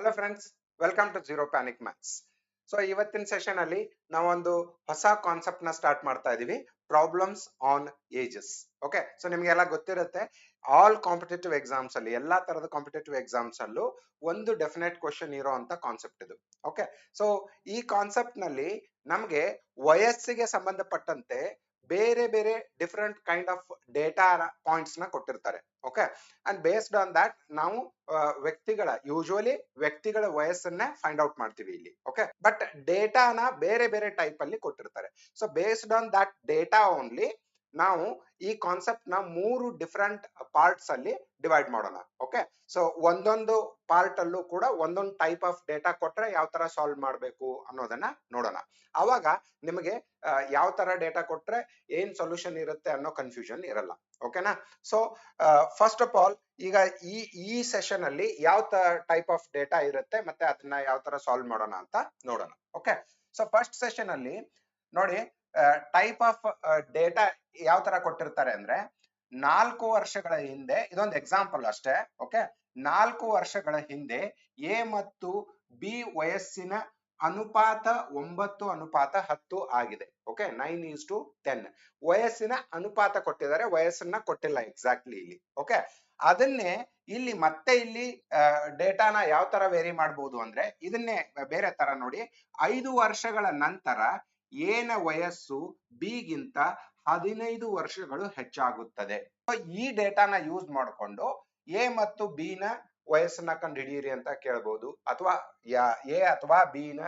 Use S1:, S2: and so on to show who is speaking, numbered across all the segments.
S1: Hello friends, welcome to zero panic maths. So ಇವತ್ತಿನ session ಅಲ್ಲಿ ನಾವೊಂದು ಹೊಸ ಕಾನ್ಸೆಪ್ಟ್ ನ ಸ್ಟಾರ್ಟ್ ಮಾಡ್ತಾ ಇದೀವಿ, problems on ages. Okay, so ನಿಮ್ಗೆಲ್ಲ ಗೊತ್ತಿರುತ್ತೆ, ಆಲ್ ಕಾಂಪಿಟೇಟಿವ್ ಎಕ್ಸಾಮ್ಸ್ ಅಲ್ಲಿ, ಎಲ್ಲಾ ತರದ ಕಾಂಪಿಟೇಟಿವ್ ಎಕ್ಸಾಮ್ಸ್ ಅಲ್ಲೂ ಒಂದು ಡೆಫಿನೆಟ್ ಕ್ವಶನ್ ಇರೋ ಅಂತ ಕಾನ್ಸೆಪ್ಟ್ ಇದು. ಓಕೆ, ಸೊ ಈ ಕಾನ್ಸೆಪ್ಟ್ ನಲ್ಲಿ ನಮ್ಗೆ ವಯಸ್ಸಿಗೆ ಸಂಬಂಧಪಟ್ಟಂತೆ ಬೇರೆ ಬೇರೆ different kind of data points ನ ಕೊಟ್ಟಿರ್ತಾರೆ. Okay, and based on that ನಾವು ಯೂಶುವಲಿ ವ್ಯಕ್ತಿಗಳ ವಯಸ್ಸನ್ನೇ ಫೈಂಡ್ ಔಟ್ ಮಾಡ್ತೀವಿ ಇಲ್ಲಿ. ಓಕೆ, ಬಟ್ ಡೇಟಾನ ಬೇರೆ ಬೇರೆ ಟೈಪ್ ಅಲ್ಲಿ ಕೊಟ್ಟಿರ್ತಾರೆ. So based on that data only ನಾವು ಈ ಕಾನ್ಸೆಪ್ಟ್ ನ 3 ಡಿಫರೆಂಟ್ ಪಾರ್ಟ್ಸ್ ಅಲ್ಲಿ ಡಿವೈಡ್ ಮಾಡೋಣ. ಓಕೆ, ಸೊ ಒಂದೊಂದು ಪಾರ್ಟ್ ಅಲ್ಲೂ ಕೂಡ ಒಂದೊಂದು ಟೈಪ್ ಆಫ್ ಡೇಟಾ ಕೊಟ್ರೆ ಯಾವ ತರ ಸಾಲ್ವ್ ಮಾಡಬೇಕು ಅನ್ನೋದನ್ನ ನೋಡೋಣ. ಅವಾಗ ನಿಮಗೆ ಯಾವ ತರ ಡೇಟಾ ಕೊಟ್ರೆ ಏನ್ ಸೊಲ್ಯೂಷನ್ ಇರುತ್ತೆ ಅನ್ನೋ ಕನ್ಫ್ಯೂಷನ್ ಇರಲ್ಲ. ಓಕೆನಾ? ಸೊ ಫಸ್ಟ್ ಆಫ್ ಆಲ್, ಈಗ ಈ ಸೆಷನ್ ಅಲ್ಲಿ ಯಾವ ಟೈಪ್ ಆಫ್ ಡೇಟಾ ಇರುತ್ತೆ ಮತ್ತೆ ಅದನ್ನ ಯಾವ ತರ ಸಾಲ್ವ್ ಮಾಡೋಣ ಅಂತ ನೋಡೋಣ. ಓಕೆ, ಸೊ ಫಸ್ಟ್ ಸೆಷನ್ ಅಲ್ಲಿ ನೋಡಿ, ಟೈಪ್ ಆಫ್ ಡೇಟಾ ಯಾವ ತರ ಕೊಟ್ಟಿರ್ತಾರೆ ಅಂದ್ರೆ, 4 ವರ್ಷಗಳ ಹಿಂದೆ, ಇದೊಂದು ಎಕ್ಸಾಂಪಲ್ ಅಷ್ಟೇ. ಓಕೆ, 4 ವರ್ಷಗಳ ಹಿಂದೆ ಎ ಮತ್ತು ಬಿ ವಯಸ್ಸಿನ ಅನುಪಾತ 9:10 ಆಗಿದೆ. ಓಕೆ, 9:10 ವಯಸ್ಸಿನ ಅನುಪಾತ ಕೊಟ್ಟಿದ್ದಾರೆ, ವಯಸ್ಸನ್ನ ಕೊಟ್ಟಿಲ್ಲ ಎಕ್ಸಾಕ್ಟ್ಲಿ ಇಲ್ಲಿ. ಓಕೆ, ಅದನ್ನೇ ಇಲ್ಲಿ ಡೇಟಾನ ಯಾವ ತರ ವೇರಿ ಮಾಡಬಹುದು ಅಂದ್ರೆ, ಇದನ್ನೇ ಬೇರೆ ತರ ನೋಡಿ. 5 ವರ್ಷಗಳ ನಂತರ ಎನ ವಯಸ್ಸು ಬಿ ಗಿಂತ 15 ವರ್ಷಗಳು ಹೆಚ್ಚಾಗುತ್ತದೆ. ಈ ಡೇಟಾನ ಯೂಸ್ ಮಾಡಿಕೊಂಡು ಎ ಮತ್ತು ಬಿ ನ ವಯಸ್ಸನ್ನ ಕಂಡು ಹಿಡಿಯಿರಿ ಅಂತ ಕೇಳಬಹುದು, ಅಥವಾ ಎ ಅಥವಾ ಬಿ ನ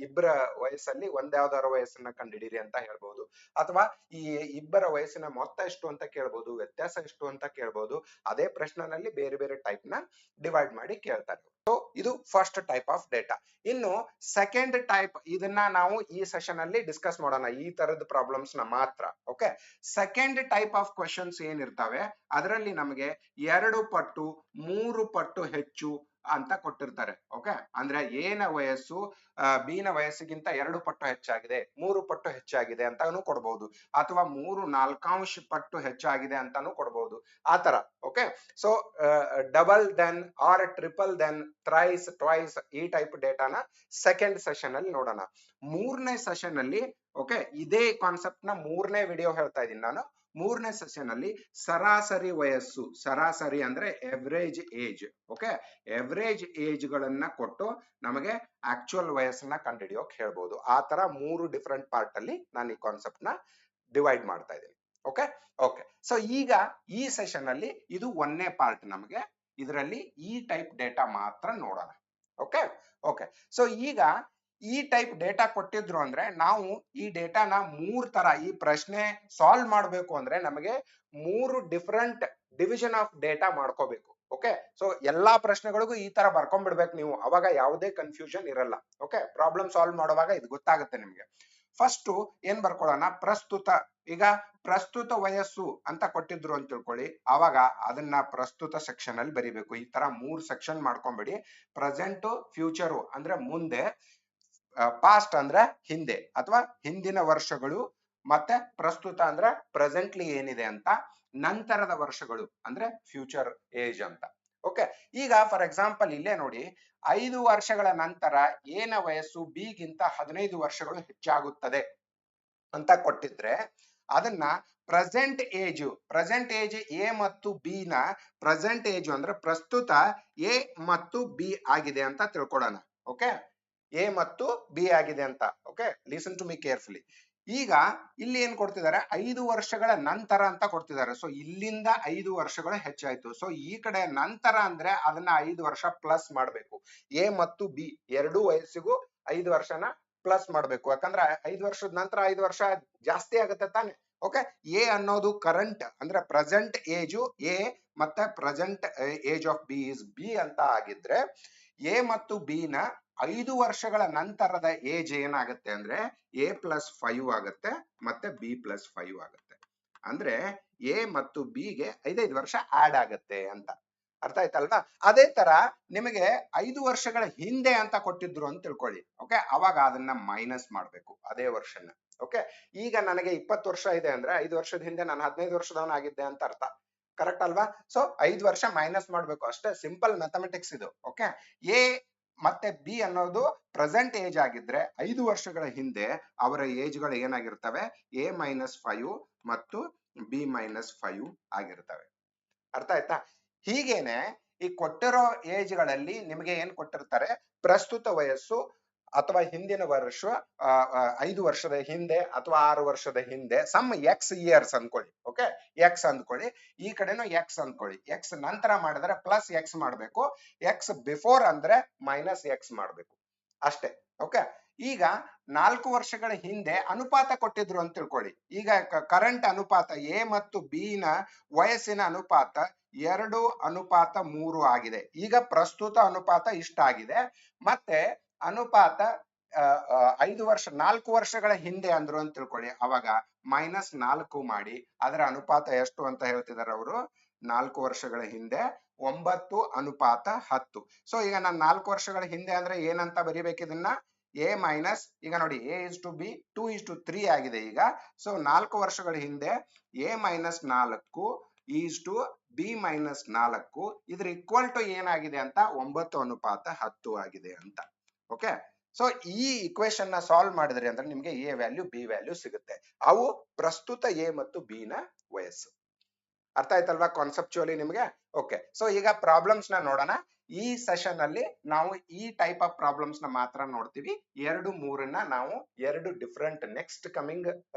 S1: ಇಬ್ಬರ ವಯಸ್ಸಲ್ಲಿ ಒಂದ್ಯಾವ್ದಾರ ವಯಸ್ಸನ್ನ ಕಂಡು ಹಿಡೀರಿ ಅಂತ ಹೇಳ್ಬಹುದು, ಅಥವಾ ಈ ಇಬ್ಬರ ವಯಸ್ಸಿನ ಮೊತ್ತ ಎಷ್ಟು ಅಂತ ಕೇಳ್ಬಹುದು, ವ್ಯತ್ಯಾಸ ಎಷ್ಟು ಅಂತ ಕೇಳ್ಬಹುದು. ಅದೇ ಪ್ರಶ್ನೆನಲ್ಲಿ ಬೇರೆ ಬೇರೆ ಟೈಪ್ ನ ಡಿವೈಡ್ ಮಾಡಿ ಕೇಳ್ತಾರೆ. ಸೊ ಇದು ಫಸ್ಟ್ ಟೈಪ್ ಆಫ್ ಡೇಟಾ. ಇನ್ನು ಸೆಕೆಂಡ್ ಟೈಪ್, ಇದನ್ನ ನಾವು ಈ ಸೆಷನ್ ಅಲ್ಲಿ ಡಿಸ್ಕಸ್ ಮಾಡೋಣ, ಈ ತರದ ಪ್ರಾಬ್ಲಮ್ಸ್ ನ ಮಾತ್ರ. Okay, second type of questions ಏನಿರ್ತಾವೆ ಅದರಲ್ಲಿ ನಮಗೆ 2 ಪಟ್ಟು 3 ಪಟ್ಟು ಹೆಚ್ಚು ಅಂತ ಕೊಟ್ಟಿರ್ತಾರೆ. ಓಕೆ, ಅಂದ್ರೆ ಎನ ವಯಸ್ಸು ಬಿ ನ ವಯಸ್ಸಿಗಿಂತ 2 ಪಟ್ಟು ಹೆಚ್ಚಾಗಿದೆ, 3 ಪಟ್ಟು ಹೆಚ್ಚಾಗಿದೆ ಅಂತಾನು ಕೊಡಬಹುದು, ಅಥವಾ 3/4 ಪಟ್ಟು ಹೆಚ್ಚಾಗಿದೆ ಅಂತಾನು ಕೊಡಬಹುದು, ಆತರ. Okay, so double then or triple then, thrice, twice, ಈ ಟೈಪ್ ಡೇಟಾನ ಸೆಕೆಂಡ್ ಸೆಷನ್ ಅಲ್ಲಿ ನೋಡೋಣ. ಮೂರನೇ ಸೆಷನ್ ಅಲ್ಲಿ, ಓಕೆ, ಇದೇ ಕಾನ್ಸೆಪ್ಟ್ ನ 3ನೇ ವಿಡಿಯೋ ಹೇಳ್ತಾ ಇದ್ದೀನಿ ನಾನು. 3ನೇ ಸೆಷನ್ ಅಲ್ಲಿ ಸರಾಸರಿ ವಯಸ್ಸು, ಸರಾಸರಿ ಅಂದ್ರೆ average age. Okay, average age ಗಳನ್ನ ಕೊಟ್ಟು ನಮಗೆ ಆಕ್ಚುಯಲ್ ವಯಸ್ಸನ್ನ ಕಂಡುಹಿಡಿಯೋಕೆ ಹೇಳ್ಬೋದು. ಆ ತರ 3 ಡಿಫರೆಂಟ್ ಪಾರ್ಟ್ ಅಲ್ಲಿ ನಾನು ಈ ಕಾನ್ಸೆಪ್ಟ್ ನ ಡಿವೈಡ್ ಮಾಡ್ತಾ ಇದ್ದೀನಿ. ಓಕೆ ಓಕೆ, ಸೊ ಈಗ ಈ ಸೆಷನ್ ಅಲ್ಲಿ ಇದು 1ನೇ ಪಾರ್ಟ್. ನಮಗೆ ಇದರಲ್ಲಿ ಈ ಟೈಪ್ ಡೇಟಾ ಮಾತ್ರ ನೋಡೋಣ. ಓಕೆ ಓಕೆ, ಸೊ ಈಗ ಈ ಟೈಪ್ ಡೇಟಾ ಕೊಟ್ಟಿದ್ರು ಅಂದ್ರೆ ನಾವು ಈ ಡೇಟಾನ 3 ತರ, ಈ ಪ್ರಶ್ನೆ ಸಾಲ್ವ್ ಮಾಡಬೇಕು ಅಂದ್ರೆ ನಮಗೆ 3 ಡಿಫರೆಂಟ್ ಡಿವಿಷನ್ ಆಫ್ ಡೇಟಾ ಮಾಡ್ಕೋಬೇಕು. ಓಕೆ, ಸೊ ಎಲ್ಲಾ ಪ್ರಶ್ನೆಗಳಿಗೂ ಈ ತರ ಬರ್ಕೊಂಡ್ಬಿಡ್ಬೇಕು ನೀವು, ಅವಾಗ ಯಾವುದೇ ಕನ್ಫ್ಯೂಷನ್ ಇರಲ್ಲ. ಓಕೆ, ಪ್ರಾಬ್ಲಮ್ ಸಾಲ್ವ್ ಮಾಡುವಾಗ ಇದು ಗೊತ್ತಾಗುತ್ತೆ ನಿಮ್ಗೆ. ಫಸ್ಟ್ ಏನ್ ಬರ್ಕೊಳ್ಳೋಣ, ಪ್ರಸ್ತುತ. ಈಗ ಪ್ರಸ್ತುತ ವಯಸ್ಸು ಅಂತ ಕೊಟ್ಟಿದ್ರು ಅಂತ ತಿಳ್ಕೊಳ್ಳಿ, ಅವಾಗ ಅದನ್ನ ಪ್ರಸ್ತುತ ಸೆಕ್ಷನ್ ಅಲ್ಲಿ ಬರಿಬೇಕು. ಈ ತರ 3 ಸೆಕ್ಷನ್ ಮಾಡ್ಕೊಂಡ್ಬಿಡಿ. ಪ್ರೆಸೆಂಟ್, ಫ್ಯೂಚರ್ ಅಂದ್ರೆ ಮುಂದೆ, ಪಾಸ್ಟ್ ಅಂದ್ರೆ ಹಿಂದೆ ಅಥವಾ ಹಿಂದಿನ ವರ್ಷಗಳು, ಮತ್ತೆ ಪ್ರಸ್ತುತ ಅಂದ್ರೆ ಪ್ರೆಸೆಂಟ್ಲಿ ಏನಿದೆ ಅಂತ, ನಂತರದ ವರ್ಷಗಳು ಅಂದ್ರೆ ಫ್ಯೂಚರ್ ಏಜ್ ಅಂತ. ಓಕೆ, ಈಗ ಫಾರ್ ಎಕ್ಸಾಂಪಲ್ ಇಲ್ಲೇ ನೋಡಿ, 5 ವರ್ಷಗಳ ನಂತರ ಎನ ವಯಸ್ಸು ಬಿ ಗಿಂತ 15 ವರ್ಷಗಳು ಹೆಚ್ಚಾಗುತ್ತದೆ ಅಂತ ಕೊಟ್ಟಿದ್ರೆ, ಅದನ್ನ ಪ್ರೆಸೆಂಟ್ ಏಜ್ ಎ ಮತ್ತು ಬಿ ನ ಪ್ರೆಸೆಂಟ್ ಏಜ್ ಅಂದ್ರೆ ಪ್ರಸ್ತುತ ಎ ಮತ್ತು ಬಿ ಆಗಿದೆ ಅಂತ ತಿಳ್ಕೊಳ್ಳೋಣ. ಓಕೆ, ಎ ಮತ್ತು ಬಿ ಆಗಿದೆ ಅಂತ. Okay, listen to me carefully. ಈಗ ಇಲ್ಲಿ ಏನ್ ಕೊಡ್ತಿದ್ದಾರೆ, 5 ವರ್ಷಗಳ ನಂತರ ಅಂತ ಕೊಡ್ತಿದ್ದಾರೆ. ಸೊ ಇಲ್ಲಿಂದ 5 ವರ್ಷಗಳು ಹೆಚ್ಚಾಯ್ತು. ಸೊ ಈ ಕಡೆ ನಂತರ ಅಂದ್ರೆ ಅದನ್ನ 5 ವರ್ಷ ಪ್ಲಸ್ ಮಾಡ್ಬೇಕು. ಎ ಮತ್ತು ಬಿ ಎರಡೂ ವಯಸ್ಸಿಗೂ 5 ವರ್ಷನ ಪ್ಲಸ್ ಮಾಡ್ಬೇಕು, ಯಾಕಂದ್ರೆ 5 ವರ್ಷದ ನಂತರ 5 ವರ್ಷ ಜಾಸ್ತಿ ಆಗುತ್ತೆ ತಾನೆ. ಓಕೆ, ಎ ಅನ್ನೋದು ಕರೆಂಟ್ ಅಂದ್ರೆ ಪ್ರೆಸೆಂಟ್ ಏಜು ಎ, ಮತ್ತೆ present age of B is B ಅಂತ ಆಗಿದ್ರೆ, ಎ ಮತ್ತು ಬಿ ನ 5 ವರ್ಷಗಳ ನಂತರದ ಏಜ್ ಏನಾಗುತ್ತೆ ಅಂದ್ರೆ ಎ ಪ್ಲಸ್ 5 ಆಗುತ್ತೆ, ಮತ್ತೆ ಬಿ ಪ್ಲಸ್ 5 ಆಗುತ್ತೆ. ಅಂದ್ರೆ ಎ ಮತ್ತು ಬಿ ಗೆ 5 ವರ್ಷ ಆಡ್ ಆಗುತ್ತೆ ಅಂತ. ಅರ್ಥ ಆಯ್ತಲ್ವಾ? ಅದೇ ತರ ನಿಮಗೆ 5 ವರ್ಷಗಳ ಹಿಂದೆ ಅಂತ ಕೊಟ್ಟಿದ್ರು ಅಂತ ತಿಳ್ಕೊಳ್ಳಿ. ಓಕೆ, ಅವಾಗ ಅದನ್ನ ಮೈನಸ್ ಮಾಡ್ಬೇಕು ಅದೇ ವರ್ಷನ. ಓಕೆ, ಈಗ ನನಗೆ 20 ವರ್ಷ ಇದೆ ಅಂದ್ರೆ 5 ವರ್ಷದ ಹಿಂದೆ ನಾನು 15 ವರ್ಷದವನಾಗಿದ್ದೆ ಅಂತ ಅರ್ಥ. ಕರೆಕ್ಟ್ ಅಲ್ವಾ? ಸೊ 5 ವರ್ಷ ಮೈನಸ್ ಮಾಡ್ಬೇಕು ಅಷ್ಟೇ, ಸಿಂಪಲ್ ಮ್ಯಾಥಮೆಟಿಕ್ಸ್ ಇದು. ಓಕೆ, ಎ ಮತ್ತೆ ಬಿ ಅನ್ನೋದು ಪ್ರೆಸೆಂಟ್ ಏಜ್ ಆಗಿದ್ರೆ 5 ವರ್ಷಗಳ ಹಿಂದೆ ಅವರ ಏಜ್ಗಳು ಏನಾಗಿರ್ತವೆ, A-5 ಮತ್ತು B-5 ಆಗಿರ್ತವೆ. ಅರ್ಥ ಆಯ್ತಾ? ಹೀಗೇನೆ ಈ ಕೊಟ್ಟಿರೋ ಏಜ್ಗಳಲ್ಲಿ ನಿಮಗೆ ಏನ್ ಕೊಟ್ಟಿರ್ತಾರೆ, ಪ್ರಸ್ತುತ ವಯಸ್ಸು ಅಥವಾ ಹಿಂದಿನ ವರ್ಷ 5 ವರ್ಷದ ಹಿಂದೆ ಅಥವಾ 6 ವರ್ಷದ ಹಿಂದೆ ಸಮ್ ಎಕ್ಸ್ ಇಯರ್ಸ್ ಅನ್ಕೊಳ್ಳಿ. ಓಕೆ, ಎಕ್ಸ್ ಅಂದ್ಕೊಳ್ಳಿ, ಈ ಕಡೆನೂ ಎಕ್ಸ್ ಅಂದ್ಕೊಳ್ಳಿ. ಎಕ್ಸ್ ನಂತರ ಮಾಡಿದ್ರೆ ಪ್ಲಸ್ ಎಕ್ಸ್ ಮಾಡ್ಬೇಕು, ಎಕ್ಸ್ ಬಿಫೋರ್ ಅಂದ್ರೆ ಮೈನಸ್ ಎಕ್ಸ್ ಮಾಡ್ಬೇಕು ಅಷ್ಟೇ. ಓಕೆ, ಈಗ 4 ವರ್ಷಗಳ ಹಿಂದೆ ಅನುಪಾತ ಕೊಟ್ಟಿದ್ರು ಅಂತ ತಿಳ್ಕೊಳ್ಳಿ. ಈಗ ಕರೆಂಟ್ ಅನುಪಾತ ಎ ಮತ್ತು ಬಿ ನ ವಯಸ್ಸಿನ ಅನುಪಾತ 2:3 ಆಗಿದೆ. ಈಗ ಪ್ರಸ್ತುತ ಅನುಪಾತ ಇಷ್ಟ ಆಗಿದೆ. ಮತ್ತೆ ಅನುಪಾತ 4 ವರ್ಷಗಳ ಹಿಂದೆ ಅಂದ್ರು ಅಂತ ತಿಳ್ಕೊಳ್ಳಿ. ಅವಾಗ -4 ಮಾಡಿ ಅದರ ಅನುಪಾತ ಎಷ್ಟು ಅಂತ ಹೇಳ್ತಿದಾರೆ ಅವರು. 4 ವರ್ಷಗಳ ಹಿಂದೆ 9:10. ಸೊ ಈಗ ನಾನು 4 ವರ್ಷಗಳ ಹಿಂದೆ ಅಂದ್ರೆ ಏನಂತ ಬರಿಬೇಕು ಇದನ್ನ, A- ಈಗ ನೋಡಿ A:B 2:3 ಆಗಿದೆ ಈಗ. ಸೊ 4 ವರ್ಷಗಳ ಹಿಂದೆ A-4 B-4 ಇದ್ರ ಈಕ್ವಲ್ ಟು ಏನಾಗಿದೆ ಅಂತ 9:10 ಆಗಿದೆ ಅಂತ. ಓಕೆ, ಸೊ ಈ ಇಕ್ವೇಶನ್ ನ ಸಾಲ್ವ್ ಮಾಡಿದ್ರಿ ಅಂದ್ರೆ ನಿಮ್ಗೆ ಎ ವ್ಯಾಲ್ಯೂ ಬಿ ವ್ಯಾಲ್ಯೂ ಸಿಗುತ್ತೆ. ಅವು ಪ್ರಸ್ತುತ ಎ ಮತ್ತು ಬಿ ನ ವಯಸ್ಸು. ಅರ್ಥ ಆಯ್ತಲ್ವಾ ಕಾನ್ಸೆಪ್ಚುಯಲಿ ನಿಮ್ಗೆ? ಓಕೆ, ಸೊ ಈಗ ಪ್ರಾಬ್ಲಮ್ಸ್ ನ ನೋಡೋಣ. ಈ ಸೆಷನ್ ಅಲ್ಲಿ ನಾವು ಈ ಟೈಪ್ ಆಫ್ ಪ್ರಾಬ್ಲಮ್ಸ್ ನ ಮಾತ್ರ ನೋಡ್ತೀವಿ. 2-3 ನಾವು 2 ಡಿಫರೆಂಟ್ ನೆಕ್ಸ್ಟ್ ಕಮಿಂಗ್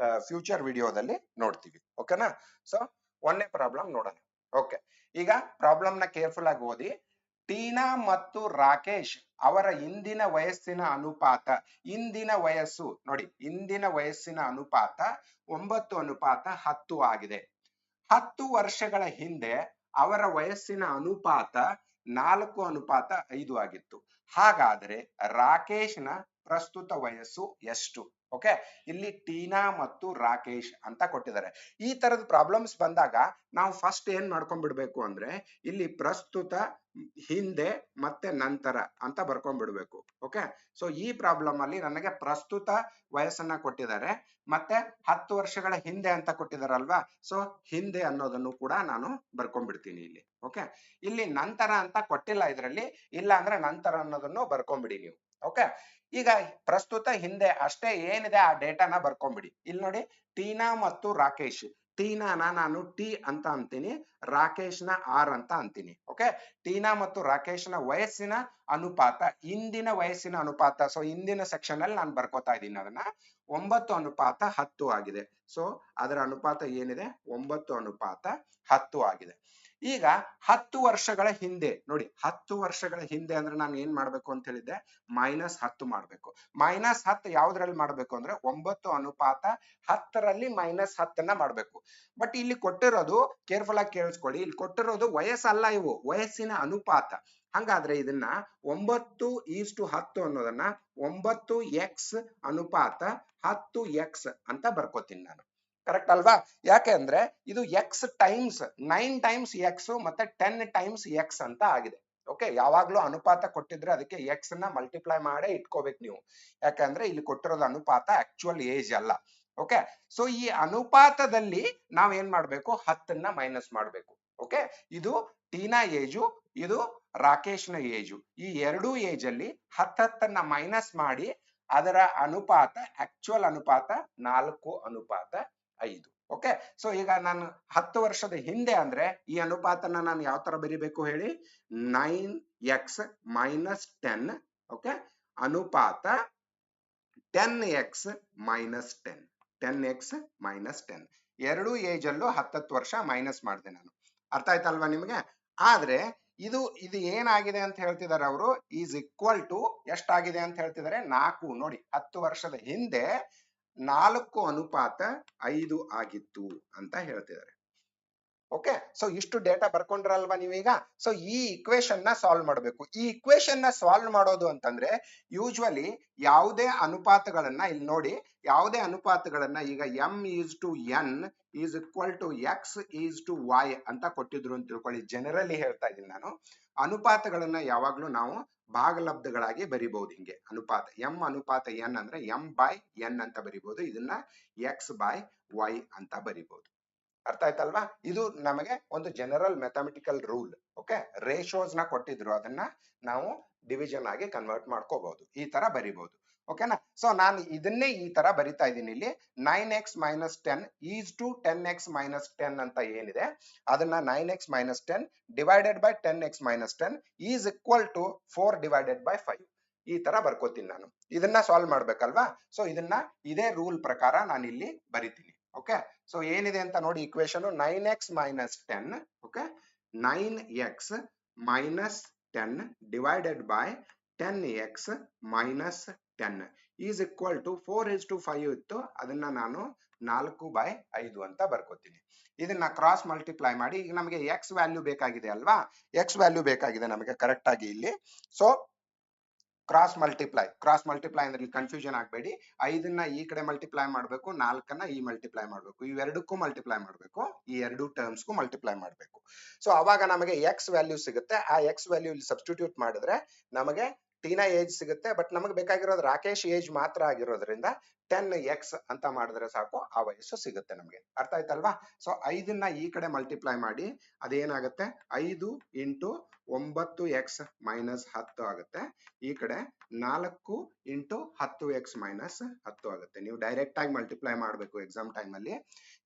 S1: ಫ್ಯೂಚರ್ ವಿಡಿಯೋದಲ್ಲಿ ನೋಡ್ತೀವಿ. ಓಕೆನಾ? ಸೊ ಒಂದನೇ ಪ್ರಾಬ್ಲಮ್ ನೋಡೋಣ. ಓಕೆ, ಈಗ ಪ್ರಾಬ್ಲಮ್ ನ ಕೇರ್ಫುಲ್ ಆಗಿ ಓದಿ. ಟೀನಾ ಮತ್ತು ರಾಕೇಶ್ ಅವರ ಇಂದಿನ ವಯಸ್ಸಿನ ಅನುಪಾತ, ಇಂದಿನ ವಯಸ್ಸು ನೋಡಿ, ಇಂದಿನ ವಯಸ್ಸಿನ ಅನುಪಾತ 9:10 ಆಗಿದೆ. 10 ವರ್ಷಗಳ ಹಿಂದೆ ಅವರ ವಯಸ್ಸಿನ ಅನುಪಾತ 4:5 ಆಗಿತ್ತು. ಹಾಗಾದ್ರೆ ರಾಕೇಶ್ನ ಪ್ರಸ್ತುತ ವಯಸ್ಸು ಎಷ್ಟು? ಓಕೆ, ಇಲ್ಲಿ ಟೀನಾ ಮತ್ತು ರಾಕೇಶ್ ಅಂತ ಕೊಟ್ಟಿದ್ದಾರೆ. ಈ ತರದ ಪ್ರಾಬ್ಲಮ್ಸ್ ಬಂದಾಗ ನಾವು ಫಸ್ಟ್ ಏನ್ ಮಾಡ್ಕೊಂಡ್ಬಿಡ್ಬೇಕು ಅಂದ್ರೆ, ಇಲ್ಲಿ ಪ್ರಸ್ತುತ, ಹಿಂದೆ ಮತ್ತೆ ನಂತರ ಅಂತ ಬರ್ಕೊಂಡ್ಬಿಡ್ಬೇಕು. ಓಕೆ, ಸೊ ಈ ಪ್ರಾಬ್ಲಮ್ ಅಲ್ಲಿ ನನಗೆ ಪ್ರಸ್ತುತ ವಯಸ್ಸನ್ನ ಕೊಟ್ಟಿದ್ದಾರೆ, ಮತ್ತೆ 10 ವರ್ಷಗಳ ಹಿಂದೆ ಅಂತ ಕೊಟ್ಟಿದಾರಲ್ವಾ. ಸೊ ಹಿಂದೆ ಅನ್ನೋದನ್ನು ಕೂಡ ನಾನು ಬರ್ಕೊಂಡ್ಬಿಡ್ತೀನಿ ಇಲ್ಲಿ. ಓಕೆ, ಇಲ್ಲಿ ನಂತರ ಅಂತ ಕೊಟ್ಟಿಲ್ಲ ಇದರಲ್ಲಿ, ಇಲ್ಲ ಅಂದ್ರೆ ನಂತರ ಅನ್ನೋದನ್ನು ಬರ್ಕೊಂಡ್ಬಿಡಿ ನೀವು. ಓಕೆ, ಈಗ ಪ್ರಸ್ತುತ ಹಿಂದೆ ಅಷ್ಟೇ ಏನಿದೆ ಆ ಡೇಟಾನ ಬರ್ಕೊಂಡ್ಬಿಡಿ. ಇಲ್ಲಿ ನೋಡಿ, ಟೀನಾ ಮತ್ತು ರಾಕೇಶ್, ಟೀನಾನ ನಾನು ಟಿ ಅಂತ ಅಂತೀನಿ, ರಾಕೇಶ್ನ ಆರ್ ಅಂತ ಅಂತೀನಿ. ಓಕೆ, ಟೀನಾ ಮತ್ತು ರಾಕೇಶ್ನ ವಯಸ್ಸಿನ ಅನುಪಾತ, ಇಂದಿನ ವಯಸ್ಸಿನ ಅನುಪಾತ, ಸೊ ಇಂದಿನ ಸೆಕ್ಷನ್ ಅಲ್ಲಿ ನಾನು ಬರ್ಕೋತಾ ಇದ್ದೀನಿ ಅದನ್ನ, 9:10 ಆಗಿದೆ. ಸೊ ಅದರ ಅನುಪಾತ ಏನಿದೆ, 9:10 ಆಗಿದೆ. ಈಗ 10 ವರ್ಷಗಳ ಹಿಂದೆ ನೋಡಿ, 10 ವರ್ಷಗಳ ಹಿಂದೆ ಅಂದ್ರೆ ನಾನು ಏನ್ ಮಾಡ್ಬೇಕು ಅಂತ ಹೇಳಿದ್ದೆ, -10 ಮಾಡ್ಬೇಕು. -10 ಯಾವ್ದ್ರಲ್ಲಿ ಮಾಡ್ಬೇಕು ಅಂದ್ರೆ 9:10ರಲ್ಲಿ -10ನ್ನ ಮಾಡ್ಬೇಕು. ಬಟ್ ಇಲ್ಲಿ ಕೊಟ್ಟಿರೋದು, ಕೇರ್ಫುಲ್ ಆಗಿ ಕೇಳಿಸ್ಕೊಳ್ಳಿ, ಇಲ್ಲಿ ಕೊಟ್ಟಿರೋದು ವಯಸ್ಸಲ್ಲ, ಇವು ವಯಸ್ಸಿನ ಅನುಪಾತ. ಹಂಗಾದ್ರೆ ಇದನ್ನ 9:10 ಅನ್ನೋದನ್ನ 9x ಅನುಪಾತ 10x ಅಂತ ಬರ್ಕೋತೀನಿ ನಾನು. ಕರೆಕ್ಟ್ ಅಲ್ವಾ? ಯಾಕೆ ಅಂದ್ರೆ ಇದು ಎಕ್ಸ್ ಟೈಮ್ಸ್ 9 ಟೈಮ್ಸ್ ಎಕ್ಸ್ ಮತ್ತೆ 10 ಟೈಮ್ಸ್ ಎಕ್ಸ್ ಅಂತ ಆಗಿದೆ. ಓಕೆ, ಯಾವಾಗ್ಲೂ ಅನುಪಾತ ಕೊಟ್ಟಿದ್ರೆ ಅದಕ್ಕೆ ಎಕ್ಸ್ ನ ಮಲ್ಟಿಪ್ಲೈ ಮಾಡೇ ಇಟ್ಕೋಬೇಕು ನೀವು. ಯಾಕಂದ್ರೆ ಇಲ್ಲಿ ಕೊಟ್ಟಿರೋದು ಅನುಪಾತ ಆಕ್ಚುಯಲ್ ಏಜ್ ಅಲ್ಲ. ಓಕೆ, ಸೊ ಈ ಅನುಪಾತದಲ್ಲಿ ನಾವ್ ಏನ್ ಮಾಡ್ಬೇಕು, 10ನ್ನ ಮೈನಸ್ ಮಾಡ್ಬೇಕು. ಓಕೆ, ಇದು ಟೀನಾ ಏಜು, ಇದು ರಾಕೇಶ್ನ ಏಜು. ಈ ಎರಡೂ ಏಜ್ ಅಲ್ಲಿ 10ನ್ನ ಮೈನಸ್ ಮಾಡಿ ಅದರ ಅನುಪಾತ, ಆಕ್ಚುಯಲ್ ಅನುಪಾತ 4:5. ಓಕೆ, ಸೊ ಈಗ ನಾನು 10 ವರ್ಷದ ಹಿಂದೆ ಅಂದ್ರೆ ಈ ಅನುಪಾತನ ನಾನು ಯಾವ ತರ ಬರಿಬೇಕು ಹೇಳಿ, 9x - 10. ಓಕೆ, ಅನುಪಾತ 10x - 10, 10x - 10. ಎರಡೂ ಏಜ್ ಅಲ್ಲೂ 10 ವರ್ಷ ಮೈನಸ್ ಮಾಡಿದೆ ನಾನು. ಅರ್ಥ ಆಯ್ತಲ್ವಾ ನಿಮ್ಗೆ? ಆದ್ರೆ ಇದು ಏನಾಗಿದೆ ಅಂತ ಹೇಳ್ತಿದ್ದಾರೆ ಅವರು, ಈಸ್ ಈಕ್ವಲ್ ಟು ಎಷ್ಟಾಗಿದೆ ಅಂತ ಹೇಳ್ತಿದ್ದಾರೆ, 4. ನೋಡಿ, 10 ವರ್ಷದ ಹಿಂದೆ 4:5 ಆಗಿತ್ತು ಅಂತ ಹೇಳ್ತಿದ್ದಾರೆ. ಓಕೆ, ಸೊ ಇಷ್ಟು ಡೇಟಾ ಬರ್ಕೊಂಡ್ರಲ್ವಾ ನೀವೀಗ. ಸೊ ಈ ಇಕ್ವೇಶನ್ ನ ಸಾಲ್ವ್ ಮಾಡಬೇಕು. ಈ ಇಕ್ವೇಶನ್ ನ ಸಾಲ್ವ್ ಮಾಡೋದು ಅಂತಂದ್ರೆ ಯೂಶುವಲಿ ಯಾವುದೇ ಅನುಪಾತಗಳನ್ನ, ಇಲ್ಲಿ ನೋಡಿ, ಯಾವುದೇ ಅನುಪಾತಗಳನ್ನ ಈಗ m:n is equal to x is to y ಅಂತ ಕೊಟ್ಟಿದ್ರು ಅಂತ ತಿಳ್ಕೊಳ್ಳಿ. ಜನರಲಿ ಹೇಳ್ತಾ ಇದ್ದೀನಿ ನಾನು. ಅನುಪಾತಗಳನ್ನ ಯಾವಾಗ್ಲೂ ನಾವು ಭಾಗಲಬ್ಧಗಳಾಗಿ ಬರಿಬಹುದು. ಹಿಂಗೆ ಅನುಪಾತ m:n ಅಂದ್ರೆ m/n ಅಂತ ಬರಿಬಹುದು. ಇದನ್ನ x/y ಅಂತ ಬರಿಬಹುದು. ಅರ್ಥ ಆಯ್ತಲ್ವಾ? ಇದು ನಮಗೆ ಒಂದು general mathematical rule. Okay, ratios ನ ಕೊಟ್ಟಿದ್ರು, ಅದನ್ನ ನಾವು ಡಿವಿಷನ್ ಆಗಿ ಕನ್ವರ್ಟ್ ಮಾಡ್ಕೋಬಹುದು, ಈ ತರ ಬರಿಬಹುದು. ಓಕೆನಾ? ಸೊ ನಾನು ಇದನ್ನೇ ಈ ತರ ಬರಿತಾ ಇದ್ದೀನಿ ಇಲ್ಲಿ. 9x - 10 ಈಸ್ ಟು 10x - 10 ಅಂತ ಏನಿದೆ ಅದನ್ನ 9x - 10 divided by 10x - 10 is equal to 4 divided by 5. ಈ ತರ ಬರ್ಕೋತೀನಿ ನಾನು. ಇದನ್ನ ಸಾಲ್ವ್ ಮಾಡ್ಬೇಕಲ್ವಾ? ಸೊ ಇದನ್ನ ಇದೇ ರೂಲ್ ಪ್ರಕಾರ ನಾನು ಇಲ್ಲಿ ಬರಿತೀನಿ. ಓಕೆ, ಸೊ ಏನಿದೆ ಅಂತ ನೋಡಿ equation. 9x - 10, okay, 9x - 10 divided by 10x - 10 is equal to 4:5 ಇತ್ತು, ಅದನ್ನ ನಾನು 4/5 ಅಂತ ಬರ್ಕೋತೀನಿ. ಇದನ್ನ ಕ್ರಾಸ್ ಮಲ್ಟಿಪ್ಲೈ ಮಾಡಿ, ಈಗ ನಮಗೆ ಎಕ್ಸ್ ವ್ಯಾಲ್ಯೂ ಬೇಕಾಗಿದೆ ಅಲ್ವಾ? ಎಕ್ಸ್ ವ್ಯಾಲ್ಯೂ ಬೇಕಾಗಿದೆ ನಮಗೆ ಕರೆಕ್ಟ್ ಆಗಿ ಇಲ್ಲಿ. ಸೊ ಕ್ರಾಸ್ ಮಲ್ಟಿಪ್ಲೈ ಅಂದ್ರೆ ಇಲ್ಲಿ ಕನ್ಫ್ಯೂಷನ್ ಆಗಬೇಡಿ. 5ನ್ನ ಈ ಕಡೆ ಮಲ್ಟಿಪ್ಲೈ ಮಾಡಬೇಕು, 4ನ್ನ ಈ ಮಲ್ಟಿಪ್ಲೈ ಮಾಡಬೇಕು, ಇವೆರಡಕ್ಕೂ ಮಲ್ಟಿಪ್ಲೈ ಮಾಡಬೇಕು, ಈ ಎರಡು ಟರ್ಮ್ಸ್ಗೂ ಮಲ್ಟಿಪ್ಲೈ ಮಾಡಬೇಕು. ಸೊ ಅವಾಗ ನಮಗೆ ಎಕ್ಸ್ ವ್ಯಾಲ್ಯೂ ಸಿಗುತ್ತೆ. ಆ ಎಕ್ಸ್ ವ್ಯಾಲ್ಯೂ ಇಲ್ಲಿ ಸಬ್ಸ್ಟಿಟ್ಯೂಟ್ ಮಾಡಿದ್ರೆ ನಮಗೆ ಟೀನಾ ಏಜ್ ಸಿಗುತ್ತೆ. ಬಟ್ ನಮಗೆ ಬೇಕಾಗಿರೋದು ರಾಕೇಶ್ ಏಜ್ ಮಾತ್ರ ಆಗಿರೋದ್ರಿಂದ 10x ಅಂತ ಮಾಡಿದ್ರೆ ಸಾಕು, ಆ ವಯಸ್ಸು ಸಿಗುತ್ತೆ ನಮಗೆ. ಅರ್ಥ ಆಯ್ತಲ್ವಾ? ಸೊ 5ನ್ನ ಈ ಕಡೆ ಮಲ್ಟಿಪ್ಲೈ ಮಾಡಿ, ಅದೇನಾಗುತ್ತೆ 5 × 9x - 10 ಆಗುತ್ತೆ. ಈ ಕಡೆ 4 × 10x - 10 ಆಗುತ್ತೆ. ನೀವು ಡೈರೆಕ್ಟ್ ಆಗಿ ಮಲ್ಟಿಪ್ಲೈ ಮಾಡಬೇಕು ಎಕ್ಸಾಮ್ ಟೈಮ್ ಅಲ್ಲಿ,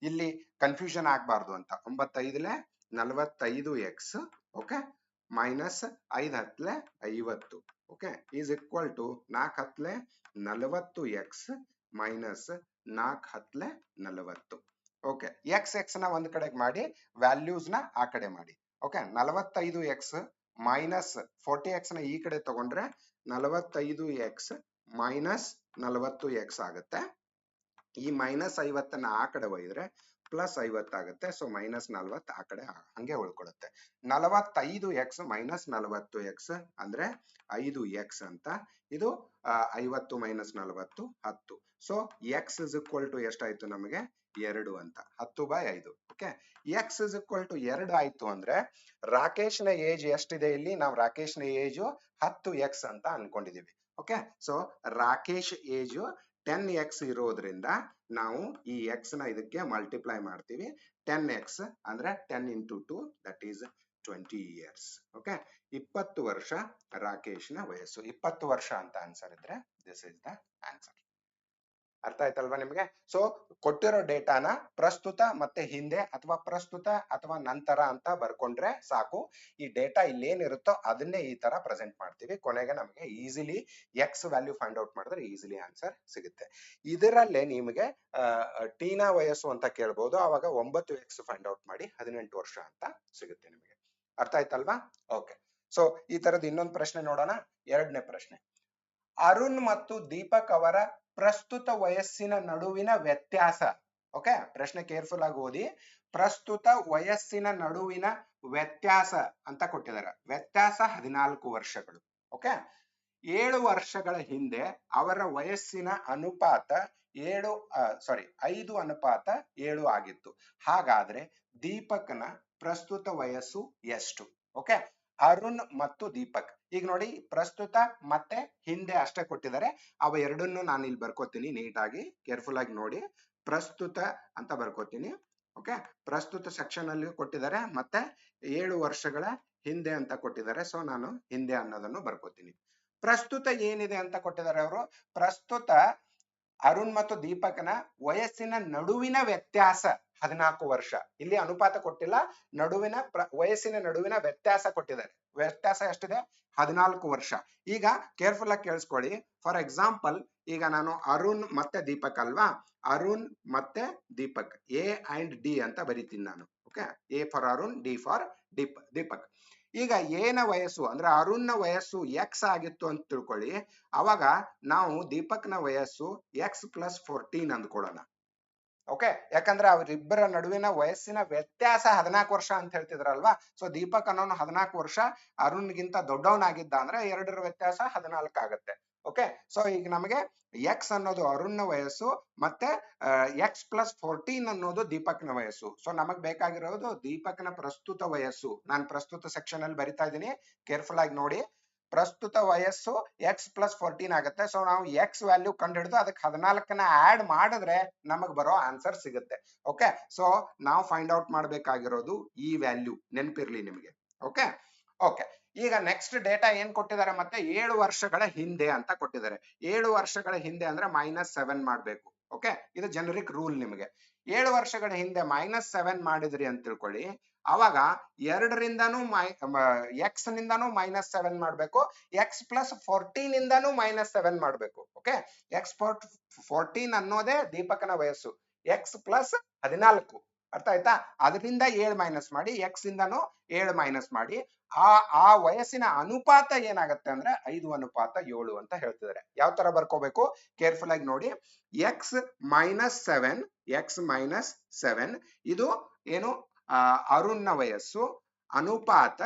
S1: ಇಲ್ಲಿ ಕನ್ಫ್ಯೂಷನ್ ಆಗಬಾರ್ದು ಅಂತ. 9 × 5 = 45x, okay, minus 5 × 10 = 50, okay, is equal to 4 × 10 = 40x minus 4 × 10 = 40. Okay, x ನ ಒಂದ್ ಕಡೆಗೆ ಮಾಡಿ, ವ್ಯಾಲ್ಯೂಸ್ ನ ಆ ಕಡೆ ಮಾಡಿ. ಓಕೆ, 45x ಮೈನಸ್ 40x ನ ಈ ಕಡೆ ತಗೊಂಡ್ರೆ 45x ಮೈನಸ್ 40x ಆಗುತ್ತೆ. ಈ ಮೈನಸ್ 50ನ್ನ ಆ ಕಡೆ ಒಯ್ದ್ರೆ ಪ್ಲಸ್ 50 ಆಗುತ್ತೆ. ಸೊ ಮೈನಸ್ 40 ಆ ಕಡೆ ಹಂಗೆ ಉಳ್ಕೊಳುತ್ತೆ. 45x ಮೈನಸ್ 40x ಅಂದ್ರೆ 5x ಅಂತ. ಇದು 50 minus 40 10. So x is equal to ಎಷ್ಟಾಯ್ತು ನಮಗೆ 2 ಅಂತ. 10/5. Okay, x is equal to 2 ಆಯ್ತು ಅಂದ್ರೆ ರಾಕೇಶ್ ನ ಏಜ್ ಎಷ್ಟಿದೆ ಇಲ್ಲಿ? ನಾವು ರಾಕೇಶ್ ನ ಏಜ್ 10x ಅಂತ ಅನ್ಕೊಂಡಿದೀವಿ. Okay, so Rakesh age 10x ಇರೋದ್ರಿಂದ ನಾವು ಈ x ನ ಇದಕ್ಕೆ ಮಲ್ಟಿಪ್ಲೈ ಮಾಡ್ತೀವಿ. 10x ಅಂದ್ರೆ 10 × 2 ದಟ್ ಈಸ್ 20 years. ಓಕೆ, 20 ವರ್ಷ ರಾಕೇಶ್ ನ ವಯಸ್ಸು. 20 ವರ್ಷ ಅಂತ ಆನ್ಸರ್ ಇದ್ರೆ ದಿಸ್ ಇಸ್ ದ ಆನ್ಸರ್. ಅರ್ಥ ಆಯ್ತಲ್ವಾ ನಿಮಗೆ? ಸೊ ಕೊಟ್ಟಿರೋ ಡೇಟಾನ ಪ್ರಸ್ತುತ ಮತ್ತೆ ಹಿಂದೆ ಅಥವಾ ಪ್ರಸ್ತುತ ಅಥವಾ ನಂತರ ಅಂತ ಬರ್ಕೊಂಡ್ರೆ ಸಾಕು. ಈ ಡೇಟಾ ಇಲ್ಲಿ ಏನಿರುತ್ತೋ ಅದನ್ನೇ ಈ ತರ ಪ್ರೆಸೆಂಟ್ ಮಾಡ್ತೀವಿ. ಕೊನೆಗೆ ನಮಗೆ easily X value find out ಮಾಡಿದ್ರೆ ಈಸಿಲಿ ಆನ್ಸರ್ ಸಿಗುತ್ತೆ. ಇದರಲ್ಲೇ ನಿಮಗೆ ಟೀನಾ ವಯಸ್ಸು ಅಂತ ಕೇಳ್ಬೋದು. ಅವಾಗ 9x ಫೈಂಡ್ ಔಟ್ ಮಾಡಿ 18 ವರ್ಷ ಅಂತ ಸಿಗುತ್ತೆ ನಿಮಗೆ. ಅರ್ಥ ಆಯ್ತಲ್ವಾ? ಓಕೆ, ಸೊ ಈ ತರದ ಇನ್ನೊಂದು ಪ್ರಶ್ನೆ ನೋಡೋಣ. 2ನೇ ಪ್ರಶ್ನೆ. ಅರುಣ್ ಮತ್ತು ದೀಪಕ್ ಅವರ ಪ್ರಸ್ತುತ ವಯಸ್ಸಿನ ನಡುವಿನ ವ್ಯತ್ಯಾಸ. ಓಕೆ, ಪ್ರಶ್ನೆ ಕೇರ್ಫುಲ್ ಆಗಿ ಓದಿ. ಪ್ರಸ್ತುತ ವಯಸ್ಸಿನ ನಡುವಿನ ವ್ಯತ್ಯಾಸ ಅಂತ ಕೊಟ್ಟಿದ್ದಾರೆ. ವ್ಯತ್ಯಾಸ 14 ವರ್ಷಗಳು. ಓಕೆ, 7 ವರ್ಷಗಳ ಹಿಂದೆ ಅವರ ವಯಸ್ಸಿನ ಅನುಪಾತ 5:7 ಆಗಿತ್ತು. ಹಾಗಾದ್ರೆ ದೀಪಕ್ನ ಪ್ರಸ್ತುತ ವಯಸ್ಸು ಎಷ್ಟು? ಓಕೆ, ಅರುಣ್ ಮತ್ತು ದೀಪಕ್. ಈಗ ನೋಡಿ, ಪ್ರಸ್ತುತ ಮತ್ತೆ ಹಿಂದೆ ಅಷ್ಟೇ ಕೊಟ್ಟಿದ್ದಾರೆ. ಅವ ಎರಡನ್ನು ನಾನು ಇಲ್ಲಿ ಬರ್ಕೋತೀನಿ ನೀಟಾಗಿ, ಕೇರ್ಫುಲ್ ಆಗಿ ನೋಡಿ. ಪ್ರಸ್ತುತ ಅಂತ ಬರ್ಕೋತೀನಿ. ಓಕೆ, ಪ್ರಸ್ತುತ ಸೆಕ್ಷನ್ ಅಲ್ಲಿ ಕೊಟ್ಟಿದ್ದಾರೆ, ಮತ್ತೆ 7 ವರ್ಷಗಳ ಹಿಂದೆ ಅಂತ ಕೊಟ್ಟಿದ್ದಾರೆ. ಸೊ ನಾನು ಹಿಂದೆ ಅನ್ನೋದನ್ನು ಬರ್ಕೋತೀನಿ. ಪ್ರಸ್ತುತ ಏನಿದೆ ಅಂತ ಕೊಟ್ಟಿದ್ದಾರೆ ಅವರು. ಪ್ರಸ್ತುತ ಅರುಣ್ ಮತ್ತು ದೀಪಕ್ನ ವಯಸ್ಸಿನ ನಡುವಿನ ವ್ಯತ್ಯಾಸ 14 ವರ್ಷ. ಇಲ್ಲಿ ಅನುಪಾತ ಕೊಟ್ಟಿಲ್ಲ, ನಡುವಿನ ವಯಸ್ಸಿನ ನಡುವಿನ ವ್ಯತ್ಯಾಸ ಕೊಟ್ಟಿದ್ದಾರೆ. ವ್ಯತ್ಯಾಸ ಎಷ್ಟಿದೆ? 14 ವರ್ಷ. ಈಗ ಕೇರ್ಫುಲ್ ಆಗಿ ಕೇಳಿಸ್ಕೊಳ್ಳಿ. ಫಾರ್ ಎಕ್ಸಾಂಪಲ್, ಈಗ ನಾನು ಅರುಣ್ ಮತ್ತೆ ದೀಪಕ್ ಅಲ್ವಾ, ಅರುಣ್ ಮತ್ತೆ ದೀಪಕ್ ಎ ಅಂಡ್ ಡಿ ಅಂತ ಬರಿತೀನಿ ನಾನು. Okay, A for Arun, D for Deepak. ಈಗ ಏನ ವಯಸ್ಸು ಅಂದ್ರೆ ಅರುಣ್ನ ವಯಸ್ಸು ಎಕ್ಸ್ ಆಗಿತ್ತು ಅಂತ ತಿಳ್ಕೊಳ್ಳಿ. ಅವಾಗ ನಾವು ದೀಪಕ್ನ ವಯಸ್ಸು x+14 ಅಂದ್ಕೊಳ್ಳೋಣ. ಓಕೆ, ಯಾಕಂದ್ರೆ ಅವರಿಬ್ಬರ ನಡುವಿನ ವಯಸ್ಸಿನ ವ್ಯತ್ಯಾಸ 14 ವರ್ಷ ಅಂತ ಹೇಳ್ತಿದ್ರಲ್ವಾ. ಸೊ ದೀಪಕ್ ಅನ್ನೋನು 14 ವರ್ಷ ಅರುಣ್ಗಿಂತ ದೊಡ್ಡವನಾಗಿದ್ದ ಅಂದ್ರೆ 2ರ ವ್ಯತ್ಯಾಸ 14 ಆಗುತ್ತೆ. ಓಕೆ, ಸೊ ಈಗ ನಮಗೆ ಎಕ್ಸ್ ಅನ್ನೋದು ಅರುಣ್ನ ವಯಸ್ಸು, ಮತ್ತೆ x+14 ಅನ್ನೋದು ದೀಪಕ್ನ ವಯಸ್ಸು. ಸೊ ನಮಗ್ ಬೇಕಾಗಿರೋದು ದೀಪಕ್ನ ಪ್ರಸ್ತುತ ವಯಸ್ಸು. ನಾನು ಪ್ರಸ್ತುತ ಸೆಕ್ಷನ್ ಅಲ್ಲಿ ಬರಿತಾ ಇದ್ದೀನಿ, ಕೇರ್ಫುಲ್ ಆಗಿ ನೋಡಿ. ಪ್ರಸ್ತುತ ವಯಸ್ಸು ಎಕ್ಸ್ ಪ್ಲಸ್ 14 ಆಗುತ್ತೆ. ಸೊ ನಾವು ಎಕ್ಸ್ ವ್ಯಾಲ್ಯೂ ಕಂಡುಹಿಡಿದು ಅದಕ್ಕೆ 14ನ ಆಡ್ ಮಾಡಿದ್ರೆ ನಮಗ್ ಬರೋ ಆನ್ಸರ್ ಸಿಗುತ್ತೆ. ಓಕೆ, ಸೊ ನಾವು ಫೈಂಡ್ ಔಟ್ ಮಾಡ್ಬೇಕಾಗಿರೋದು ಈ ವ್ಯಾಲ್ಯೂ, ನೆನಪಿರ್ಲಿ ನಿಮಗೆ. ಓಕೆ ಓಕೆ, ಈಗ ನೆಕ್ಸ್ಟ್ ಡೇಟಾ ಏನ್ ಕೊಟ್ಟಿದ್ದಾರೆ, ಮತ್ತೆ 7 ವರ್ಷಗಳ ಹಿಂದೆ ಅಂತ ಕೊಟ್ಟಿದ್ದಾರೆ. 7 ವರ್ಷಗಳ ಹಿಂದೆ ಅಂದ್ರೆ -7 ಮಾಡ್ಬೇಕು. ಓಕೆ, ಇದು ಜನರಿಕ್ ರೂಲ್ ನಿಮಗೆ. 7 ವರ್ಷಗಳ ಹಿಂದೆ -7 ಮಾಡಿದ್ರಿ ಅಂತ ತಿಳ್ಕೊಳ್ಳಿ. ಅವಾಗ 2ರಿಂದನೂ ಎಕ್ಸ್ ನಿಂದಾನು -7 ಮಾಡ್ಬೇಕು, ಎಕ್ಸ್ ಪ್ಲಸ್ 14 ಇಂದಾನು -7 ಮಾಡ್ಬೇಕು. ಓಕೆ, ಎಕ್ಸ್ 14 ಅನ್ನೋದೇ ದೀಪಕನ ವಯಸ್ಸು, ಎಕ್ಸ್ ಪ್ಲಸ್ 14, ಅರ್ಥ ಆಯ್ತಾ? ಅದರಿಂದ 7 ಮೈನಸ್ ಮಾಡಿ, ಎಕ್ಸ್ ಇಂದಾನು 7 ಮೈನಸ್ ಮಾಡಿ, ಆ ವಯಸ್ಸಿನ ಅನುಪಾತ ಏನಾಗುತ್ತೆ ಅಂದ್ರೆ 5:7 ಅಂತ ಹೇಳ್ತಿದ್ದಾರೆ. ಯಾವ ತರ ಬರ್ಕೋಬೇಕು ಕೇರ್ಫುಲ್ ಆಗಿ ನೋಡಿ. ಎಕ್ಸ್ ಮೈನಸ್ 7 ಇದು ಏನು, ಅರುಣ್ನ ವಯಸ್ಸು, ಅನುಪಾತ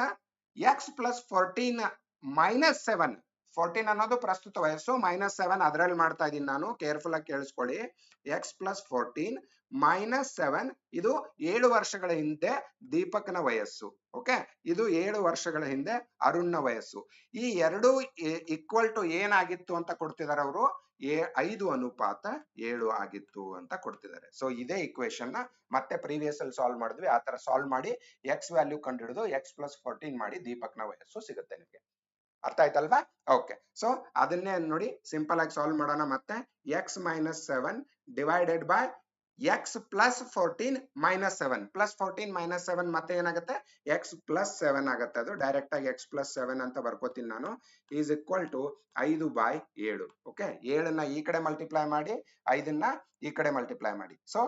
S1: ಎಕ್ಸ್ ಪ್ಲಸ್ 14 ಮೈನಸ್ 7. 14 ಅನ್ನೋದು ಪ್ರಸ್ತುತ ವಯಸ್ಸು, -7 ಅದರಲ್ಲಿ ಮಾಡ್ತಾ ಇದ್ದೀನಿ ನಾನು, ಕೇರ್ಫುಲ್ ಆಗಿ ಕೇಳಿಸ್ಕೊಳ್ಳಿ. ಎಕ್ಸ್ ಪ್ಲಸ್ 14 -7 ಇದು 7 ವರ್ಷಗಳ ಹಿಂದೆ ದೀಪಕನ ವಯಸ್ಸು. ಓಕೆ, ಇದು 7 ವರ್ಷಗಳ ಹಿಂದೆ ಅರುಣ್ನ ವಯಸ್ಸು. ಈ ಎರಡು ಈಕ್ವಲ್ ಟು ಏನಾಗಿತ್ತು ಅಂತ ಕೊಡ್ತಿದ್ದಾರೆ ಅವರು, 5:7 ಆಗಿತ್ತು ಅಂತ ಕೊಡ್ತಿದ್ದಾರೆ. ಸೊ ಇದೇ ಇಕ್ವೇಶನ್ ನ ಮತ್ತೆ ಪ್ರೀವಿಯಸ್ ಅಲ್ಲಿ ಸಾಲ್ವ್ ಮಾಡಿದ್ವಿ, ಆ ತರ ಸಾಲ್ವ್ ಮಾಡಿ ಎಕ್ಸ್ ವ್ಯಾಲ್ಯೂ ಕಂಡುಹಿಡಿದು ಎಕ್ಸ್ ಪ್ಲಸ್ 14 ಮಾಡಿ ದೀಪಕ್ನ ವಯಸ್ಸು ಸಿಗುತ್ತೆ ನಿಮಗೆ. ಅರ್ಥ ಆಯ್ತಲ್ವಾ? ಓಕೆ, ಸೊ ಅದನ್ನೇ ನೋಡಿ ಸಿಂಪಲ್ ಆಗಿ ಸಾಲ್ವ್ ಮಾಡೋಣ. ಮತ್ತೆ X minus 7 divided by X plus 14 minus 7, plus 14 minus 7 ಮತ್ತೆ ಏನಾಗುತ್ತೆ, ಎಕ್ಸ್ ಪ್ಲಸ್ 7 ಆಗುತ್ತೆ. ಅದು ಡೈರೆಕ್ಟ್ ಆಗಿ ಎಕ್ಸ್ ಪ್ಲಸ್ 7 ಅಂತ ಬರ್ಕೋತೀನಿ ನಾನು, ಈಸ್ ಈಕ್ವಲ್ ಟು 5/7. ಓಕೆ, 7ನ್ನ ಈ ಕಡೆ ಮಲ್ಟಿಪ್ಲೈ ಮಾಡಿ, 5ನ್ನ ಈ ಕಡೆ ಮಲ್ಟಿಪ್ಲೈ ಮಾಡಿ. ಸೊ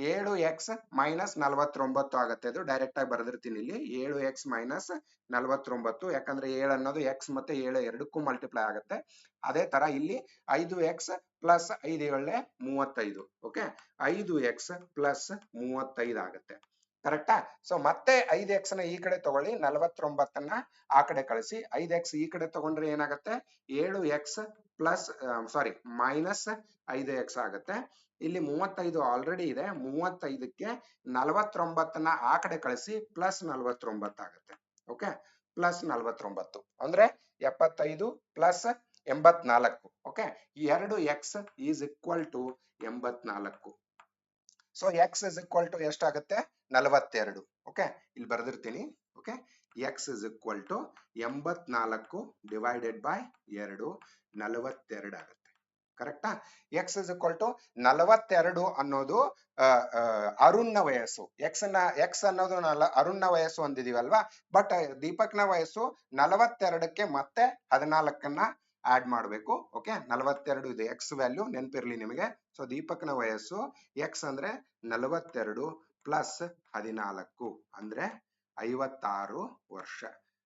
S1: 7x ಮೈನಸ್ 49 ಆಗುತ್ತೆ. ಅದು ಡೈರೆಕ್ಟ್ ಆಗಿ ಬರೆದಿರ್ತೀನಿ ಇಲ್ಲಿ, 7x ಮೈನಸ್ 49, ಯಾಕಂದ್ರೆ 7 ಅನ್ನೋದು ಎಕ್ಸ್ ಮತ್ತೆ 7 ಎರಡಕ್ಕೂ ಮಲ್ಟಿಪ್ಲೈ ಆಗುತ್ತೆ. ಅದೇ ತರ ಇಲ್ಲಿ 5x plus 5 7 35. Okay, 5x plus 35 ಆಗುತ್ತೆ. ಕರೆಕ್ಟಾ? ಸೊ ಮತ್ತೆ 5x ನ ಈ ಕಡೆ ತಗೊಳ್ಳಿ, 49ನ್ನ ಆ ಕಡೆ ಕಳಿಸಿ, 5x ಈ ಕಡೆ ತಗೊಂಡ್ರೆ ಏನಾಗುತ್ತೆ, 7x ಪ್ಲಸ್ ಮೈನಸ್ 5x ಆಗುತ್ತೆ. ಇಲ್ಲಿ 35 ಆಲ್ರೆಡಿ ಇದೆ, 35ಕ್ಕೆ 49ನ್ನ ಆ ಕಡೆ ಕಳಿಸಿ, ಪ್ಲಸ್ 49 ಆಗುತ್ತೆ. ಓಕೆ, ಪ್ಲಸ್ 49 ಅಂದ್ರೆ 75 plus 84. Okay, 2x is equal to 84. So x is equal to ಎಷ್ಟಾಗುತ್ತೆ, 42. ಓಕೆ, ಇಲ್ಲಿ ಬರ್ದಿರ್ತೀನಿ. Okay, x is equal to 84 divided by 2, 42 ಆಗುತ್ತೆ. ಕರೆಕ್ಟಾ? ಎಕ್ಸ್ ಇಸ್ ಈಕ್ವಲ್ ಟು 42 ಅನ್ನೋದು ಅರುಣ್ನ ವಯಸ್ಸು. ಎಕ್ಸ್ ಅನ್ನೋದು ಅರುಣ್ನ ವಯಸ್ಸು ಅಂದಿದೀವಲ್ವಾ, ಬಟ್ ದೀಪಕ್ನ ವಯಸ್ಸು 42ಕ್ಕೆ ಮತ್ತೆ 14ನ್ನ ಆಡ್ ಮಾಡಬೇಕು. ಓಕೆ, 42 ಇದೆ ಎಕ್ಸ್ ವ್ಯಾಲ್ಯೂ, ನೆನಪಿರ್ಲಿ ನಿಮಗೆ. ಸೊ ದೀಪಕ್ನ ವಯಸ್ಸು ಎಕ್ಸ್ ಅಂದ್ರೆ 42 ಪ್ಲಸ್ 14 ಅಂದ್ರೆ 56 ವರ್ಷ.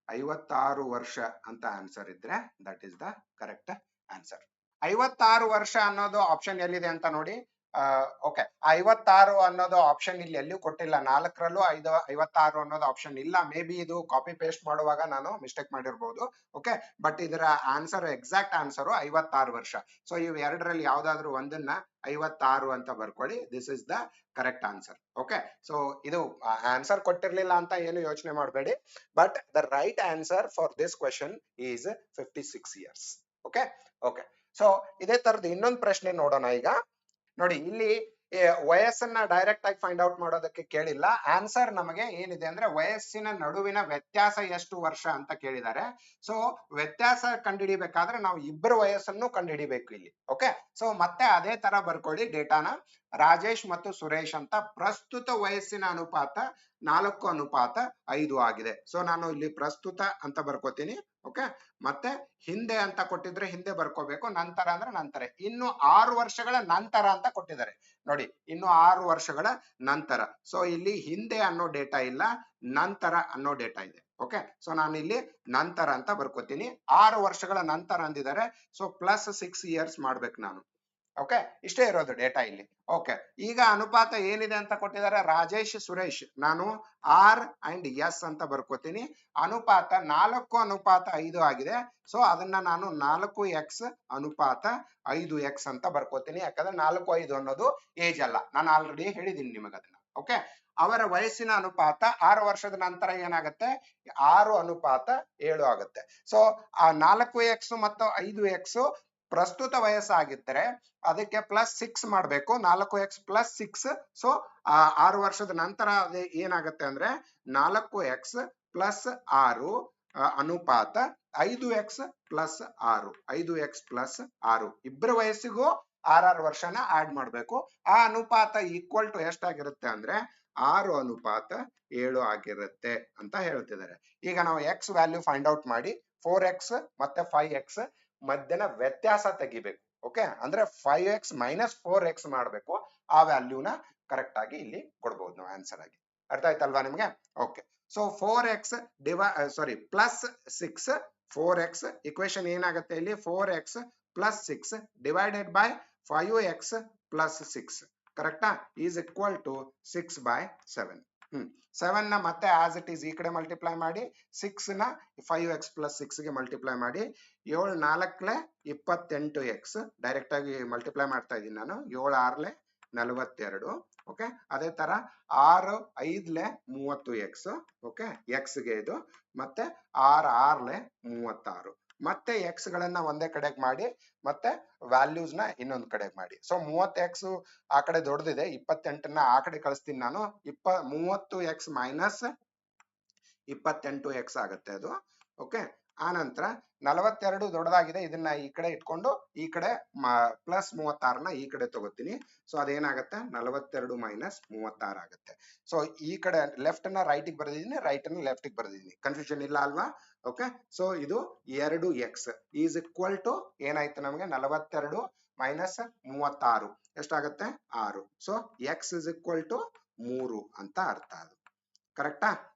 S1: 56 ವರ್ಷ ಅಂತ ಆನ್ಸರ್ ಇದ್ರೆ that is the correct answer. 56 ವರ್ಷ ಅನ್ನೋದು ಆಪ್ಷನ್ ಎಲ್ಲಿದೆ ಅಂತ ನೋಡಿ. ಓಕೆ, 56 ಅನ್ನೋದು ಆಪ್ಷನ್ ಇಲ್ಲಿ ಎಲ್ಲೂ ಕೊಟ್ಟಿಲ್ಲ, 4ರಲ್ಲೂ 56 ಅನ್ನೋದು ಆಪ್ಷನ್ ಇಲ್ಲ. ಮೇ ಬಿ ಇದು ಕಾಪಿ ಪೇಸ್ಟ್ ಮಾಡುವಾಗ ನಾನು ಮಿಸ್ಟೇಕ್ ಮಾಡಿರ್ಬೋದು. ಓಕೆ, ಬಟ್ ಇದರ ಆನ್ಸರ್, ಎಕ್ಸಾಕ್ಟ್ ಆನ್ಸರ್ 56 ವರ್ಷ. ಸೊ ಇವು ಎರಡರಲ್ಲಿ ಯಾವ್ದಾದ್ರು ಒಂದನ್ನ 56 ಅಂತ ಬರ್ಕೊಳ್ಳಿ. This is the correct answer. Okay, so ಇದು ಆನ್ಸರ್ ಕೊಟ್ಟಿರ್ಲಿಲ್ಲ ಅಂತ ಏನು ಯೋಚನೆ ಮಾಡಬೇಡಿ, but the right answer for this question is 56 years. Okay okay, so ಇದೇ ತರದ್ದು ಇನ್ನೊಂದು ಪ್ರಶ್ನೆ ನೋಡೋಣ. ಈಗ ನೋಡಿ, ಇಲ್ಲಿ ವಯಸ್ಸನ್ನ ಡೈರೆಕ್ಟ್ ಆಗಿ ಫೈಂಡ್ ಔಟ್ ಮಾಡೋದಕ್ಕೆ ಕೇಳಿಲ್ಲ. ಆನ್ಸರ್ ನಮಗೆ ಏನಿದೆ ಅಂದ್ರೆ ವಯಸ್ಸಿನ ನಡುವಿನ ವ್ಯತ್ಯಾಸ ಎಷ್ಟು ವರ್ಷ ಅಂತ ಕೇಳಿದ್ದಾರೆ. ಸೊ ವ್ಯತ್ಯಾಸ ಕಂಡುಹಿಡಿಬೇಕಾದ್ರೆ ನಾವು ಇಬ್ಬರ ವಯಸ್ಸನ್ನು ಕಂಡುಹಿಡಿಬೇಕು ಇಲ್ಲಿ. ಓಕೆ, ಸೊ ಮತ್ತೆ ಅದೇ ತರ ಬರ್ಕೊಳ್ಳಿ ಡೇಟಾನ. ರಾಜೇಶ್ ಮತ್ತು ಸುರೇಶ್ ಅಂತ ಪ್ರಸ್ತುತ ವಯಸ್ಸಿನ ಅನುಪಾತ 4:5 ಆಗಿದೆ. ಸೊ ನಾನು ಇಲ್ಲಿ ಪ್ರಸ್ತುತ ಅಂತ ಬರ್ಕೋತೀನಿ. ಓಕೆ, ಮತ್ತೆ ಹಿಂದೆ ಅಂತ ಕೊಟ್ಟಿದ್ರೆ ಹಿಂದೆ ಬರ್ಕೋಬೇಕು, ನಂತರ ಅಂದ್ರೆ ನಂತರ. ಇನ್ನು 6 ವರ್ಷಗಳ ನಂತರ ಅಂತ ಕೊಟ್ಟಿದ್ದಾರೆ ನೋಡಿ, ಇನ್ನು 6 ವರ್ಷಗಳ ನಂತರ. ಸೊ ಇಲ್ಲಿ ಹಿಂದೆ ಅನ್ನೋ ಡೇಟಾ ಇಲ್ಲ, ನಂತರ ಅನ್ನೋ ಡೇಟಾ ಇದೆ. ಓಕೆ, ಸೊ ನಾನು ಇಲ್ಲಿ ನಂತರ ಅಂತ ಬರ್ಕೋತೀನಿ. 6 ವರ್ಷಗಳ ನಂತರ ಅಂದಿದ್ದಾರೆ, ಸೊ ಪ್ಲಸ್ 6 ಇಯರ್ಸ್ ಮಾಡ್ಬೇಕು ನಾನು. ಓಕೆ, ಇಷ್ಟೇ ಇರೋದು ಡೇಟಾ ಇಲ್ಲಿ. ಓಕೆ, ಈಗ ಅನುಪಾತ ಏನಿದೆ ಅಂತ ಕೊಟ್ಟಿದ್ದಾರೆ, ರಾಜೇಶ್ ಸುರೇಶ್. ನಾನು ಆರ್ ಅಂಡ್ ಎಸ್ ಅಂತ ಬರ್ಕೋತೀನಿ. ಅನುಪಾತ 4:5 ಆಗಿದೆ. ಸೊ ಅದನ್ನ ನಾನು 4x ಅನುಪಾತ 5x ಅಂತ ಬರ್ಕೋತೀನಿ. ಯಾಕಂದ್ರೆ 4:5 ಅನ್ನೋದು ಏಜ್ ಅಲ್ಲ, ನಾನು ಆಲ್ರೆಡಿ ಹೇಳಿದೀನಿ ನಿಮಗೆ ಅದನ್ನ. ಓಕೆ, ಅವರ ವಯಸ್ಸಿನ ಅನುಪಾತ 6 ವರ್ಷದ ನಂತರ ಏನಾಗುತ್ತೆ 6:7 ಆಗುತ್ತೆ. ಸೊ ಆ 4x ಮತ್ತು 5x ಪ್ರಸ್ತುತ ವಯಸ್ಸಾಗಿದ್ದರೆ ಅದಕ್ಕೆ +6 ಮಾಡಬೇಕು, 4x + 6. ಸೊ 6 ವರ್ಷದ ನಂತರ ಅದು ಏನಾಗುತ್ತೆ ಅಂದ್ರೆ 4x + 6 ಅನುಪಾತ 5x + 6, 5x + 6 ಇಬ್ಬರ ವಯಸ್ಸಿಗೂ 6 ವರ್ಷನ ಆಡ್ ಮಾಡಬೇಕು. ಆ ಅನುಪಾತ ಈಕ್ವಲ್ ಟು ಎಷ್ಟಾಗಿರುತ್ತೆ ಅಂದ್ರೆ 6:7 ಆಗಿರುತ್ತೆ ಅಂತ ಹೇಳ್ತಿದ್ದಾರೆ. ಈಗ ನಾವು x ವ್ಯಾಲ್ಯೂ ಫೈಂಡ್ ಔಟ್ ಮಾಡಿ 4x ಮತ್ತೆ 5x ಮಧ್ಯನ ವ್ಯತ್ಯಾಸ ತೆಗಿಬೇಕು. ಓಕೆ, ಅಂದ್ರೆ 5x - 4x ಮಾಡಬೇಕು. ಆ ವ್ಯಾಲ್ಯೂನ ಕರೆಕ್ಟ್ ಆಗಿ ಇಲ್ಲಿ ಕೊಡ್ಬೋದು ನಾವು ಆನ್ಸರ್ ಆಗಿ. ಅರ್ಥ ಆಯ್ತಲ್ವಾ ನಿಮ್ಗೆ? Okay, so 4x +6, 4x equation ಏನಾಗುತ್ತೆ ಇಲ್ಲಿ 4x + 6 ಡಿವೈಡೆಡ್ ಬೈ 5x + 6 ಕರೆಕ್ಟಾ ಈಸ್ ಈಕ್ವಲ್ ಟು 6/7. 7 ನ ಮತ್ತೆ ಆಸ್ ಇಟ್ ಈಸ್ ಈ ಕಡೆ ಮಲ್ಟಿಪ್ಲೈ ಮಾಡಿ, 6 ನ 5x + 6 ಗೆ ಮಲ್ಟಿಪ್ಲೈ ಮಾಡಿ, 7 4 28x ಡೈರೆಕ್ಟ್ ಆಗಿ ಮಲ್ಟಿಪ್ಲೈ ಮಾಡ್ತಾ ಇದ್ದೀನಿ ನಾನು, 7 6 42. ಓಕೆ, ಅದೇ ತರ 6 5 30x. ಓಕೆ, x ಗೆ ಇದು, ಮತ್ತೆ 6 6 36. ಮತ್ತೆ x ಗಳನ್ನ ಒಂದೇ ಕಡೆಗೆ ಮಾಡಿ, ಮತ್ತೆ ವ್ಯಾಲ್ಯೂಸ್ ನ ಇನ್ನೊಂದು ಕಡೆಗೆ ಮಾಡಿ. ಸೊ 30x ಆ ಕಡೆ ದೊಡ್ಡದಿದೆ, 28ನ ಆ ಕಡೆ ಕಳಿಸ್ತೀನಿ ನಾನು, 30x - 28x ಆಗುತ್ತೆ ಅದು. ಓಕೆ, ಆ ನಂತರ 42 ದೊಡ್ಡದಾಗಿದೆ, ಇದನ್ನ ಈ ಕಡೆ ಇಟ್ಕೊಂಡು ಈ ಕಡೆ +36ನ ಈ ಕಡೆ ತಗೋತೀನಿ. ಸೊ ಅದೇನಾಗುತ್ತೆ 42 - 36 ಆಗುತ್ತೆ. ಸೊ ಈ ಕಡೆ ಲೆಫ್ಟ್ ನ ರೈಟ್ ಗೆ ಬರೆದಿದ್ದೀನಿ, ರೈಟ್ ನ ಲೆಫ್ಟ್ ಗೆ ಬರೆದಿದ್ದೀನಿ, ಕನ್ಫ್ಯೂಷನ್ ಇಲ್ಲ ಅಲ್ವಾ? ಓಕೆ, ಸೊ ಇದು 2x ಈಸ್ ಈಕ್ವಲ್ ಟು ಏನಾಯ್ತು ನಮಗೆ 42 - 36 ಎಷ್ಟಾಗುತ್ತೆ 6. So x is equal to 3 ಅಂತ ಅರ್ಥ. ಅದು ಕರೆಕ್ಟಾ?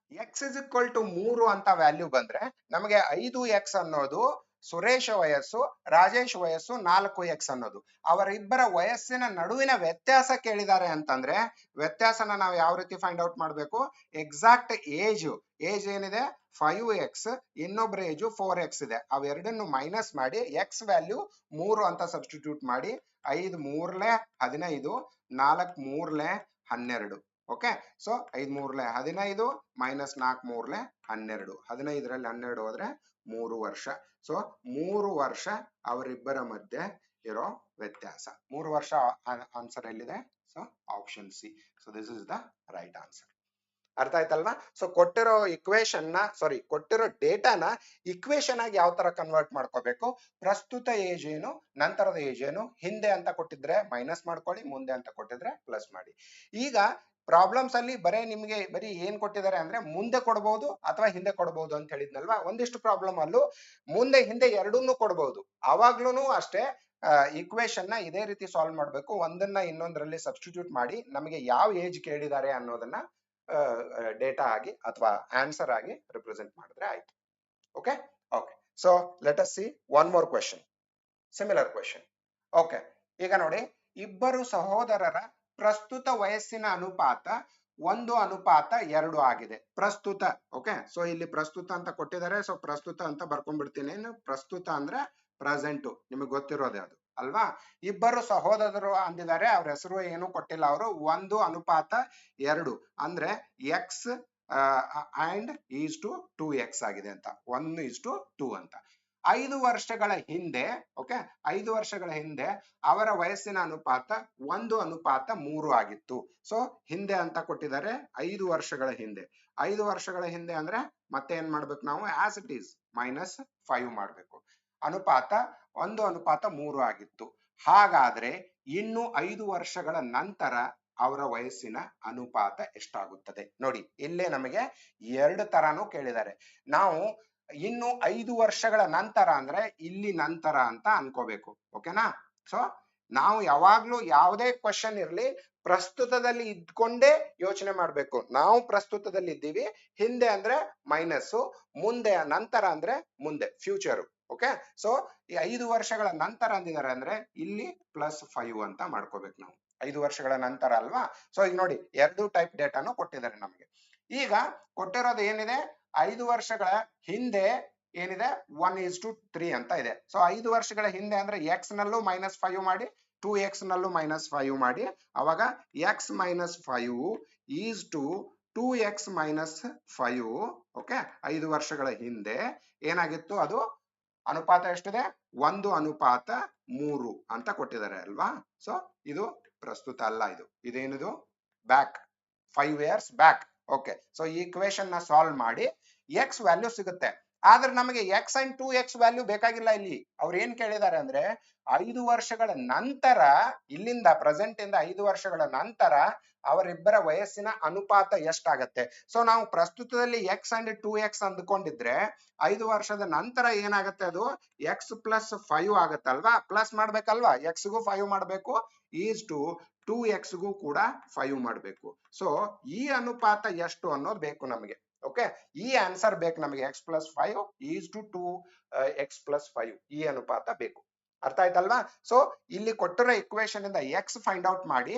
S1: x ಇಸ್ ಈಕ್ವಲ್ ಟು 3 ಅಂತ ವ್ಯಾಲ್ಯೂ ಬಂದ್ರೆ ನಮಗೆ 5x ಅನ್ನೋದು ಸುರೇಶ್ ವಯಸ್ಸು, ರಾಜೇಶ್ ವಯಸ್ಸು 4x ಅನ್ನೋದು ಅವರಿಬ್ಬರ ವಯಸ್ಸಿನ ನಡುವಿನ ವ್ಯತ್ಯಾಸ ಕೇಳಿದ್ದಾರೆ ಅಂತಂದ್ರೆ ವ್ಯತ್ಯಾಸನ ನಾವು ಯಾವ ರೀತಿ ಫೈಂಡ್ ಔಟ್ ಮಾಡಬೇಕು? ಎಕ್ಸಾಕ್ಟ್ ಏಜ್ ಏನಿದೆ 5x, ಇನ್ನೊಬ್ಬರ ಏಜು 4x ಇದೆ, ಅವೆರಡನ್ನು ಮೈನಸ್ ಮಾಡಿ x ವ್ಯಾಲ್ಯೂ 3 ಅಂತ ಸಬ್ಸ್ಟಿಟ್ಯೂಟ್ ಮಾಡಿ, 5 3 15, 4 3 12. ಓಕೆ, ಸೊ 5 3 15 - 4 3 12, 15ರಲ್ಲಿ 12 ಹೋದ್ರೆ 3 ವರ್ಷ. ಸೊ 3 ವರ್ಷ ಅವರಿಬ್ಬರ ಮಧ್ಯೆ ಇರೋ ವ್ಯತ್ಯಾಸ. 3 ವರ್ಷ ಆನ್ಸರ್ ಎಲ್ಲಿದೆ? So option C. So this is the right answer. ಅರ್ಥ ಆಯ್ತಲ್ವಾ? ಸೊ ಕೊಟ್ಟಿರೋ ಕೊಟ್ಟಿರೋ ಡೇಟಾನ ಇಕ್ವೇಶನ್ ಆಗಿ ಯಾವ ತರ ಕನ್ವರ್ಟ್ ಮಾಡ್ಕೋಬೇಕು? ಪ್ರಸ್ತುತ ಏಜ್ ಏನು, ನಂತರದ ಏಜ್ ಏನು, ಹಿಂದೆ ಅಂತ ಕೊಟ್ಟಿದ್ರೆ ಮೈನಸ್ ಮಾಡ್ಕೊಳ್ಳಿ, ಮುಂದೆ ಅಂತ ಕೊಟ್ಟಿದ್ರೆ ಪ್ಲಸ್ ಮಾಡಿ. ಈಗ ಪ್ರಾಬ್ಲಮ್ಸ್ ಅಲ್ಲಿ ನಿಮ್ಗೆ ಬರೀ ಏನ್ ಕೊಟ್ಟಿದ್ದಾರೆ ಅಂದ್ರೆ ಮುಂದೆ ಕೊಡಬಹುದು ಅಥವಾ ಹಿಂದೆ ಕೊಡಬಹುದು ಅಂತ ಹೇಳಿದ್ನಲ್ವಾ? ಒಂದಿಷ್ಟು ಪ್ರಾಬ್ಲಮ್ ಅಲ್ಲೂ ಮುಂದೆ ಹಿಂದೆ ಎರಡನ್ನೂ ಕೊಡಬಹುದು. ಅವಾಗ್ಲೂ ಅಷ್ಟೇ ಇಕ್ವೇಶನ್ ನ ಇದೇ ರೀತಿ ಸಾಲ್ವ್ ಮಾಡ್ಬೇಕು. ಒಂದನ್ನ ಇನ್ನೊಂದರಲ್ಲಿ ಸಬ್ಸ್ಟಿಟ್ಯೂಟ್ ಮಾಡಿ ನಮಗೆ ಯಾವ ಏಜ್ ಕೇಳಿದ್ದಾರೆ ಅನ್ನೋದನ್ನ ಡೇಟಾ ಆಗಿ ಅಥವಾ ಆನ್ಸರ್ ಆಗಿ ರಿಪ್ರೆಸೆಂಟ್ ಮಾಡಿದ್ರೆ ಆಯ್ತು. Okay okay, so let us see one more question, similar question. Okay, ಈಗ ನೋಡಿ, ಇಬ್ಬರು ಸಹೋದರರ ಪ್ರಸ್ತುತ ವಯಸ್ಸಿನ ಅನುಪಾತ 1:2 ಆಗಿದೆ. ಪ್ರಸ್ತುತ. ಓಕೆ, ಸೊ ಇಲ್ಲಿ ಪ್ರಸ್ತುತ ಅಂತ ಕೊಟ್ಟಿದ್ದಾರೆ, ಸೊ ಪ್ರಸ್ತುತ ಅಂತ ಬರ್ಕೊಂಡ್ಬಿಡ್ತೀನಿ. ಪ್ರಸ್ತುತ ಅಂದ್ರೆ ಪ್ರೆಸೆಂಟ್, ನಿಮಗೆ ಗೊತ್ತಿರೋದೇ ಅದು ಅಲ್ವಾ? ಇಬ್ಬರು ಸಹೋದರರು ಅಂದಿದ್ದಾರೆ, ಅವ್ರ ಹೆಸರು ಏನು ಕೊಟ್ಟಿಲ್ಲ ಅವರು. 1:2 ಅಂದ್ರೆ x and is to 2x ಆಗಿದೆ ಅಂತ, 1:2 ಅಂತ. 5 ವರ್ಷಗಳ ಹಿಂದೆ, ಓಕೆ, 5 ವರ್ಷಗಳ ಹಿಂದೆ ಅವರ ವಯಸ್ಸಿನ ಅನುಪಾತ 1:3 ಆಗಿತ್ತು. ಸೊ ಹಿಂದೆ ಅಂತ ಕೊಟ್ಟಿದ್ದಾರೆ, 5 ವರ್ಷಗಳ ಹಿಂದೆ. 5 ವರ್ಷಗಳ ಹಿಂದೆ ಅಂದ್ರೆ ಮತ್ತೆ ಏನ್ ಮಾಡ್ಬೇಕು ನಾವು? ಆಸ್ ಇಟ್ ಈಸ್ -5 ಮಾಡ್ಬೇಕು. ಅನುಪಾತ 1:3 ಆಗಿತ್ತು. ಹಾಗಾದ್ರೆ ಇನ್ನು 5 ವರ್ಷಗಳ ನಂತರ ಅವರ ವಯಸ್ಸಿನ ಅನುಪಾತ ಎಷ್ಟಾಗುತ್ತದೆ? ನೋಡಿ, ಇಲ್ಲೇ ನಮಗೆ 2 ತರಾನು ಕೇಳಿದ್ದಾರೆ. ನಾವು ಇನ್ನು 5 ವರ್ಷಗಳ ನಂತರ ಅಂದ್ರೆ ಇಲ್ಲಿ ನಂತರ ಅಂತ ಅನ್ಕೋಬೇಕು. ಓಕೆನಾ? ಸೊ ನಾವು ಯಾವಾಗ್ಲೂ ಯಾವುದೇ ಕ್ವಶನ್ ಇರ್ಲಿ ಪ್ರಸ್ತುತದಲ್ಲಿ ಇದ್ಕೊಂಡೇ ಯೋಚನೆ ಮಾಡ್ಬೇಕು. ನಾವು ಪ್ರಸ್ತುತದಲ್ಲಿ ಇದ್ದೀವಿ, ಹಿಂದೆ ಅಂದ್ರೆ ಮೈನಸ್, ಮುಂದೆ ನಂತರ ಅಂದ್ರೆ ಮುಂದೆ ಫ್ಯೂಚರ್. ಓಕೆ, ಸೊ ಈ 5 ವರ್ಷಗಳ ನಂತರ ಅಂದಿದ್ದಾರೆ ಅಂದ್ರೆ ಇಲ್ಲಿ +5 ಅಂತ ಮಾಡ್ಕೋಬೇಕು ನಾವು. 5 ವರ್ಷಗಳ ನಂತರ ಅಲ್ವಾ? ಸೊ ಈಗ ನೋಡಿ, 2 ಟೈಪ್ ಡೇಟಾನು ಕೊಟ್ಟಿದ್ದಾರೆ ನಮಗೆ. ಈಗ ಕೊಟ್ಟಿರೋದು ಏನಿದೆ? 5 ವರ್ಷಗಳ ಹಿಂದೆ ಏನಿದೆ? 1:3 ಅಂತ ಇದೆ. ಸೊ 5 ವರ್ಷಗಳ ಹಿಂದೆ ಅಂದ್ರೆ x ನಲ್ಲೂ -5 ಮಾಡಿ, 2x ನಲ್ಲೂ -5 ಮಾಡಿ, ಅವಾಗ x - 5 is to 2x - 5. Okay, 5 ವರ್ಷಗಳ ಹಿಂದೆ ಏನಾಗಿತ್ತು, ಅದು ಅನುಪಾತ ಎಷ್ಟಿದೆ, 1:3 ಅಂತ ಕೊಟ್ಟಿದ್ದಾರೆ ಅಲ್ವಾ. ಸೊ ಇದು ಪ್ರಸ್ತುತ ಅಲ್ಲ, ಇದೇನಿದು back 5 years back. Okay, so ಈ ಇಕ್ವೇಶನ್ ನ ಸಾಲ್ವ್ ಮಾಡಿ ಎಕ್ಸ್ ವ್ಯಾಲ್ಯೂ ಸಿಗುತ್ತೆ. ಆದ್ರೆ ನಮಗೆ ಎಕ್ಸ್ ಅಂಡ್ 2x ವ್ಯಾಲ್ಯೂ ಬೇಕಾಗಿಲ್ಲ. ಇಲ್ಲಿ ಅವ್ರು ಏನ್ ಕೇಳಿದ್ದಾರೆ ಅಂದ್ರೆ 5 ವರ್ಷಗಳ ನಂತರ, ಇಲ್ಲಿಂದ ಪ್ರೆಸೆಂಟ್ ಇಂದ 5 ವರ್ಷಗಳ ನಂತರ ಅವರಿಬ್ಬರ ವಯಸ್ಸಿನ ಅನುಪಾತ ಎಷ್ಟಾಗತ್ತೆ. ಸೊ ನಾವು ಪ್ರಸ್ತುತದಲ್ಲಿ ಎಕ್ಸ್ ಅಂಡ್ 2x ಅಂದ್ಕೊಂಡಿದ್ರೆ 5 ವರ್ಷದ ನಂತರ ಏನಾಗತ್ತೆ, ಅದು x+5 ಆಗತ್ತಲ್ವಾ. ಪ್ಲಸ್ ಮಾಡ್ಬೇಕಲ್ವಾ, ಎಕ್ಸ್ಗೂ 5 ಮಾಡ್ಬೇಕು, ಈಸ್ ಟು 2x ಗೂ ಕೂಡ 5 ಮಾಡ್ಬೇಕು. ಸೊ ಈ ಅನುಪಾತ ಎಷ್ಟು ಅನ್ನೋದು ಬೇಕು ನಮಗೆ. ಓಕೆ, ಈ ಆನ್ಸರ್ ಬೇಕು ನಮಗೆ. x+5 ಈಸ್ ಟು 2x+5 ಈ ಅನುಪಾತ ಬೇಕು. ಅರ್ಥ ಆಯ್ತಲ್ವಾ. ಸೊ ಇಲ್ಲಿ ಕೊಟ್ಟಿರೋ ಇಕ್ವೇಶನ್ ಇಂದ ಎಕ್ಸ್ ಫೈಂಡ್ ಔಟ್ ಮಾಡಿ,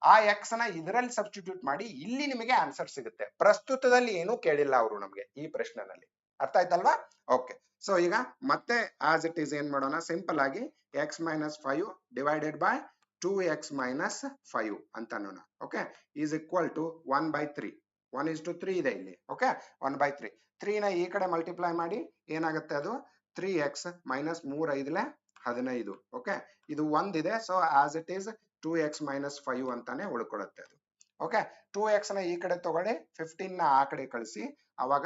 S1: ಆ ಎಕ್ಸ್ ನ ಇದರಲ್ಲಿ ಸಬ್ಸ್ಟಿಟ್ಯೂಟ್ ಮಾಡಿ, ಇಲ್ಲಿ ನಿಮಗೆ ಆನ್ಸರ್ ಸಿಗುತ್ತೆ. ಪ್ರಸ್ತುತದಲ್ಲಿ ಏನು ಕೇಳಿಲ್ಲ ಅವರು ನಮಗೆ ಈ ಪ್ರಶ್ನೆನಲ್ಲಿ. ಅರ್ಥ ಆಯ್ತಲ್ವಾ. ಓಕೆ, ಸೊ ಈಗ ಮತ್ತೆ ಆಸ್ ಇಟ್ ಈಸ್ ಏನ್ ಮಾಡೋಣ, ಸಿಂಪಲ್ ಆಗಿ x-5 ಡಿವೈಡೆಡ್ ಬೈ 2x - 5 ಅಂತ ಅನ್ನೋಣ. Okay, is equal to 1/3. 1:3 ಇದೆ ಇಲ್ಲಿ. ಓಕೆ, 1/3. 3 ನ ಈ ಕಡೆ ಮಲ್ಟಿಪ್ಲೈ ಮಾಡಿ ಏನಾಗುತ್ತೆ, ಅದು 3x - 3 15. ಓಕೆ, ಇದು 1 ಇದೆ. So as it is 2x - 5 ಅಂತಾನೆ ಉಳ್ಕೊಳ್ಳುತ್ತೆ ಅದು. ಓಕೆ, 2x ನ ಈ ಕಡೆ ತಗೊಳ್ಳಿ, 15 ನ ಆ ಕಡೆ ಕಳಿಸಿ, ಅವಾಗ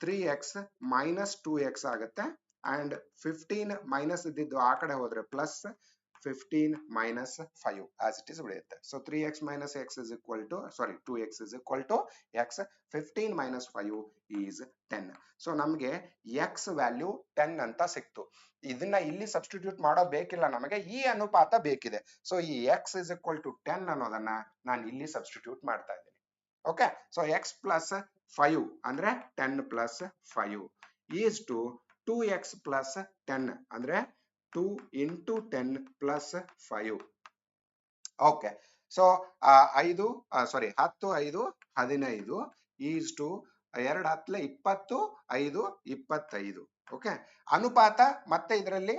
S1: 3x - 2x ಆಗುತ್ತೆ. ಅಂಡ್ 15 ಮೈನಸ್ ಇದ್ದಿದ್ದು ಆ ಕಡೆ ಹೋದ್ರೆ ಪ್ಲಸ್ 15 - 5 as it is ಉಳಿಯುತ್ತೆ. So 3x - x is equal to, sorry, 2x is equal to x. 15 - 5 is 10. So ನಮಗೆ x ವ್ಯಾಲ್ಯೂ 10 ಅಂತ ಸಿಕ್ತು. ಇದನ್ನ ಇಲ್ಲಿ ಸಬ್ಸ್ಟಿಟ್ಯೂಟ್ ಮಾಡೋದು ಬೇಕಿಲ್ಲ ನಮಗೆ, ಈ ಅನುಪಾತ ಬೇಕಿದೆ. ಸೊ ಈ x is equal to 10 ಅನ್ನೋದನ್ನ ನಾನು ಇಲ್ಲಿ ಸಬ್ಸ್ಟಿಟ್ಯೂಟ್ ಮಾಡ್ತಾ ಇದ್ದೀನಿ. ಓಕೆ, ಸೊ x+5 ಅಂದ್ರೆ 10 + 5 ಈಸ್ ಟು 2x + 10 ಅಂದ್ರೆ 2 into 10 + 5. Okay, so 10 5 15 is to 2 10 20 5 25. Okay, ಅನುಪಾತ ಮತ್ತೆ ಇದರಲ್ಲಿ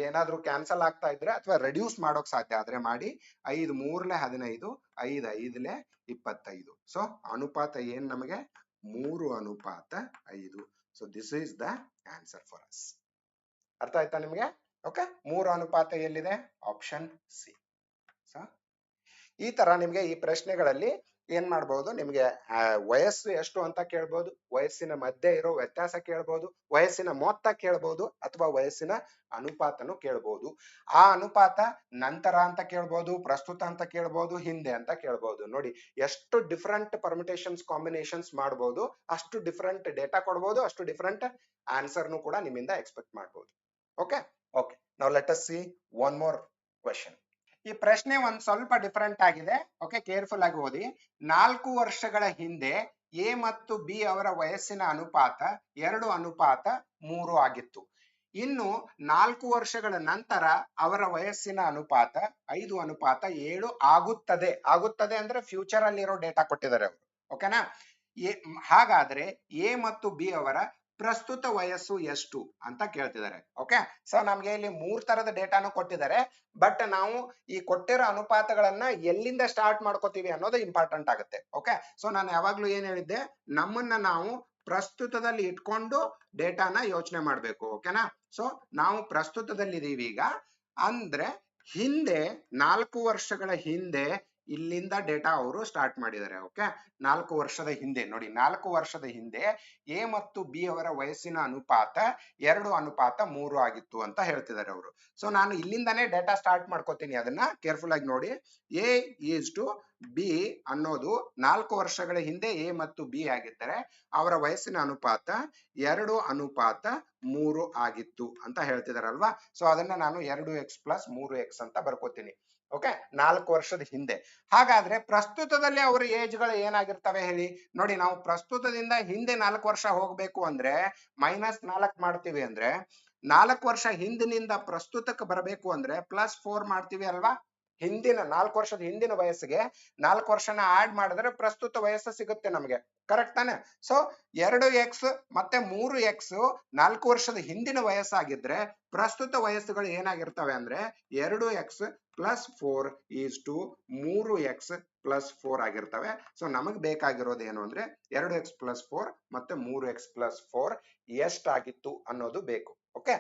S1: ಏನಾದ್ರೂ ಕ್ಯಾನ್ಸಲ್ ಆಗ್ತಾ ಇದ್ರೆ ಅಥವಾ ರೆಡ್ಯೂಸ್ ಮಾಡೋಕ್ ಸಾಧ್ಯ ಆದ್ರೆ ಮಾಡಿ. 5 3 15, 5 5 25. ಸೊ ಅನುಪಾತ ಏನ್ ನಮಗೆ 3:5. So this is the answer for us. ಅರ್ಥ ಆಯ್ತಾ ನಿಮಗೆ. ಓಕೆ, 3 ಅನುಪಾತ ಎಲ್ಲಿದೆ, ಆಪ್ಷನ್ ಸಿ. ಈ ತರ ನಿಮ್ಗೆ ಈ ಪ್ರಶ್ನೆಗಳಲ್ಲಿ ಏನ್ ಮಾಡಬಹುದು, ನಿಮ್ಗೆ ವಯಸ್ಸು ಎಷ್ಟು ಅಂತ ಕೇಳ್ಬೋದು, ವಯಸ್ಸಿನ ಮಧ್ಯೆ ಇರೋ ವ್ಯತ್ಯಾಸ ಕೇಳ್ಬೋದು, ವಯಸ್ಸಿನ ಮೊತ್ತ ಕೇಳ್ಬೋದು, ಅಥವಾ ವಯಸ್ಸಿನ ಅನುಪಾತನು ಕೇಳ್ಬೋದು. ಆ ಅನುಪಾತ ನಂತರ ಅಂತ ಕೇಳ್ಬೋದು, ಪ್ರಸ್ತುತ ಅಂತ ಕೇಳ್ಬೋದು, ಹಿಂದೆ ಅಂತ ಕೇಳ್ಬೋದು. ನೋಡಿ ಎಷ್ಟು ಡಿಫರೆಂಟ್ ಪರ್ಮಿಟೇಷನ್ಸ್ ಕಾಂಬಿನೇಷನ್ಸ್ ಮಾಡ್ಬೋದು, ಅಷ್ಟು ಡಿಫರೆಂಟ್ ಡೇಟಾ ಕೊಡ್ಬೋದು, ಅಷ್ಟು ಡಿಫರೆಂಟ್ ಆನ್ಸರ್ನು ಕೂಡ ನಿಮ್ಮಿಂದ ಎಕ್ಸ್ಪೆಕ್ಟ್ ಮಾಡ್ಬೋದು. Okay, now let us see one more question. ಈ ಪ್ರಶ್ನೆ ಒಂದ್ ಸ್ವಲ್ಪ ಡಿಫರೆಂಟ್ ಆಗಿದೆ. ಓಕೆ, ಕೇರ್ಫುಲ್ ಆಗಿ ಓದಿ. 4 ವರ್ಷಗಳ ಹಿಂದೆ ಎ ಮತ್ತು ಬಿ ಅವರ ವಯಸ್ಸಿನ ಅನುಪಾತ 2:3 ಆಗಿತ್ತು. ಇನ್ನು 4 ವರ್ಷಗಳ ನಂತರ ಅವರ ವಯಸ್ಸಿನ ಅನುಪಾತ 5:7 ಆಗುತ್ತದೆ ಅಂದ್ರೆ ಫ್ಯೂಚರ್ ಅಲ್ಲಿ ಇರೋ ಡೇಟಾ ಕೊಟ್ಟಿದ್ದಾರೆ ಅವರು. ಓಕೆನಾ. ಹಾಗಾದ್ರೆ ಎ ಮತ್ತು ಬಿ ಅವರ ಪ್ರಸ್ತುತ ವಯಸ್ಸು ಎಷ್ಟು ಅಂತ ಕೇಳ್ತಿದ್ದಾರೆ. ಓಕೆ, ಸೊ ನಮ್ಗೆ ಇಲ್ಲಿ 3 ತರದ ಡೇಟಾನು ಕೊಟ್ಟಿದ್ದಾರೆ. ಬಟ್ ನಾವು ಈ ಕೊಟ್ಟಿರೋ ಅನುಪಾತಗಳನ್ನ ಎಲ್ಲಿಂದ ಸ್ಟಾರ್ಟ್ ಮಾಡ್ಕೋತೀವಿ ಅನ್ನೋದು ಇಂಪಾರ್ಟೆಂಟ್ ಆಗುತ್ತೆ. ಓಕೆ, ಸೊ ನಾನು ಯಾವಾಗ್ಲೂ ಏನ್ ಹೇಳಿದ್ದೆ, ನಮ್ಮನ್ನ ನಾವು ಪ್ರಸ್ತುತದಲ್ಲಿ ಇಟ್ಕೊಂಡು ಡೇಟಾನ ಯೋಚನೆ ಮಾಡ್ಬೇಕು. ಓಕೆನಾ. ಸೊ ನಾವು ಪ್ರಸ್ತುತದಲ್ಲಿ ಇದೀವಿ ಈಗ. ಅಂದ್ರೆ ಹಿಂದೆ 4 ವರ್ಷಗಳ ಹಿಂದೆ ಇಲ್ಲಿಂದ ಡೇಟಾ ಅವರು ಸ್ಟಾರ್ಟ್ ಮಾಡಿದ್ದಾರೆ. ಓಕೆ, 4 ವರ್ಷದ ಹಿಂದೆ ನೋಡಿ, 4 ವರ್ಷದ ಹಿಂದೆ ಎ ಮತ್ತು ಬಿ ಅವರ ವಯಸ್ಸಿನ ಅನುಪಾತ 2:3 ಆಗಿತ್ತು ಅಂತ ಹೇಳ್ತಿದ್ದಾರೆ ಅವರು. ಸೊ ನಾನು ಇಲ್ಲಿಂದಾನೇ ಡೇಟಾ ಸ್ಟಾರ್ಟ್ ಮಾಡ್ಕೋತೀನಿ. ಅದನ್ನ ಕೇರ್ಫುಲ್ ಆಗಿ ನೋಡಿ. ಎ ಈಸ್ ಟು ಬಿ ಅನ್ನೋದು 4 ವರ್ಷಗಳ ಹಿಂದೆ ಎ ಮತ್ತು ಬಿ ಆಗಿದ್ದಾರೆ. ಅವರ ವಯಸ್ಸಿನ ಅನುಪಾತ 2:3 ಆಗಿತ್ತು ಅಂತ ಹೇಳ್ತಿದಾರಲ್ವಾ. ಸೊ ಅದನ್ನ ನಾನು 2x + 3x ಅಂತ ಬರ್ಕೋತೀನಿ. ಓಕೆ, 4 ವರ್ಷದ ಹಿಂದೆ. ಹಾಗಾದ್ರೆ ಪ್ರಸ್ತುತದಲ್ಲಿ ಅವರ ಏಜ್ಗಳು ಏನಾಗಿರ್ತವೆ ಹೇಳಿ. ನೋಡಿ, ನಾವು ಪ್ರಸ್ತುತದಿಂದ ಹಿಂದೆ 4 ವರ್ಷ ಹೋಗ್ಬೇಕು ಅಂದ್ರೆ -4 ಮಾಡ್ತೀವಿ. ಅಂದ್ರೆ 4 ವರ್ಷ ಹಿಂದಿನಿಂದ ಪ್ರಸ್ತುತಕ್ಕೆ ಬರಬೇಕು ಅಂದ್ರೆ +4 ಮಾಡ್ತೀವಿ ಅಲ್ವಾ. ಹಿಂದಿನ 4 ವರ್ಷದ ಹಿಂದಿನ ವಯಸ್ಸಿಗೆ 4 ವರ್ಷನ ಆಡ್ ಮಾಡಿದ್ರೆ ಪ್ರಸ್ತುತ ವಯಸ್ಸು ಸಿಗುತ್ತೆ ನಮಗೆ. ಕರೆಕ್ಟ್ ತಾನೆ? ಸೊ 2x ಮತ್ತೆ 3x 4 ವರ್ಷದ ಹಿಂದಿನ ವಯಸ್ಸಾಗಿದ್ರೆ ಪ್ರಸ್ತುತ ವಯಸ್ಸುಗಳು ಏನಾಗಿರ್ತವೆ ಅಂದ್ರೆ 2x plus 4 is to 3x plus 4 ಆಗಿರ್ತವೆ. ಸೊ ನಮಗ್ ಬೇಕಾಗಿರೋದು ಏನು ಅಂದ್ರೆ 2x ಪ್ಲಸ್ 4 ಮತ್ತೆ 3x ಪ್ಲಸ್ 4 ಎಷ್ಟಾಗಿತ್ತು ಅನ್ನೋದು ಬೇಕು. ಓಕೆ,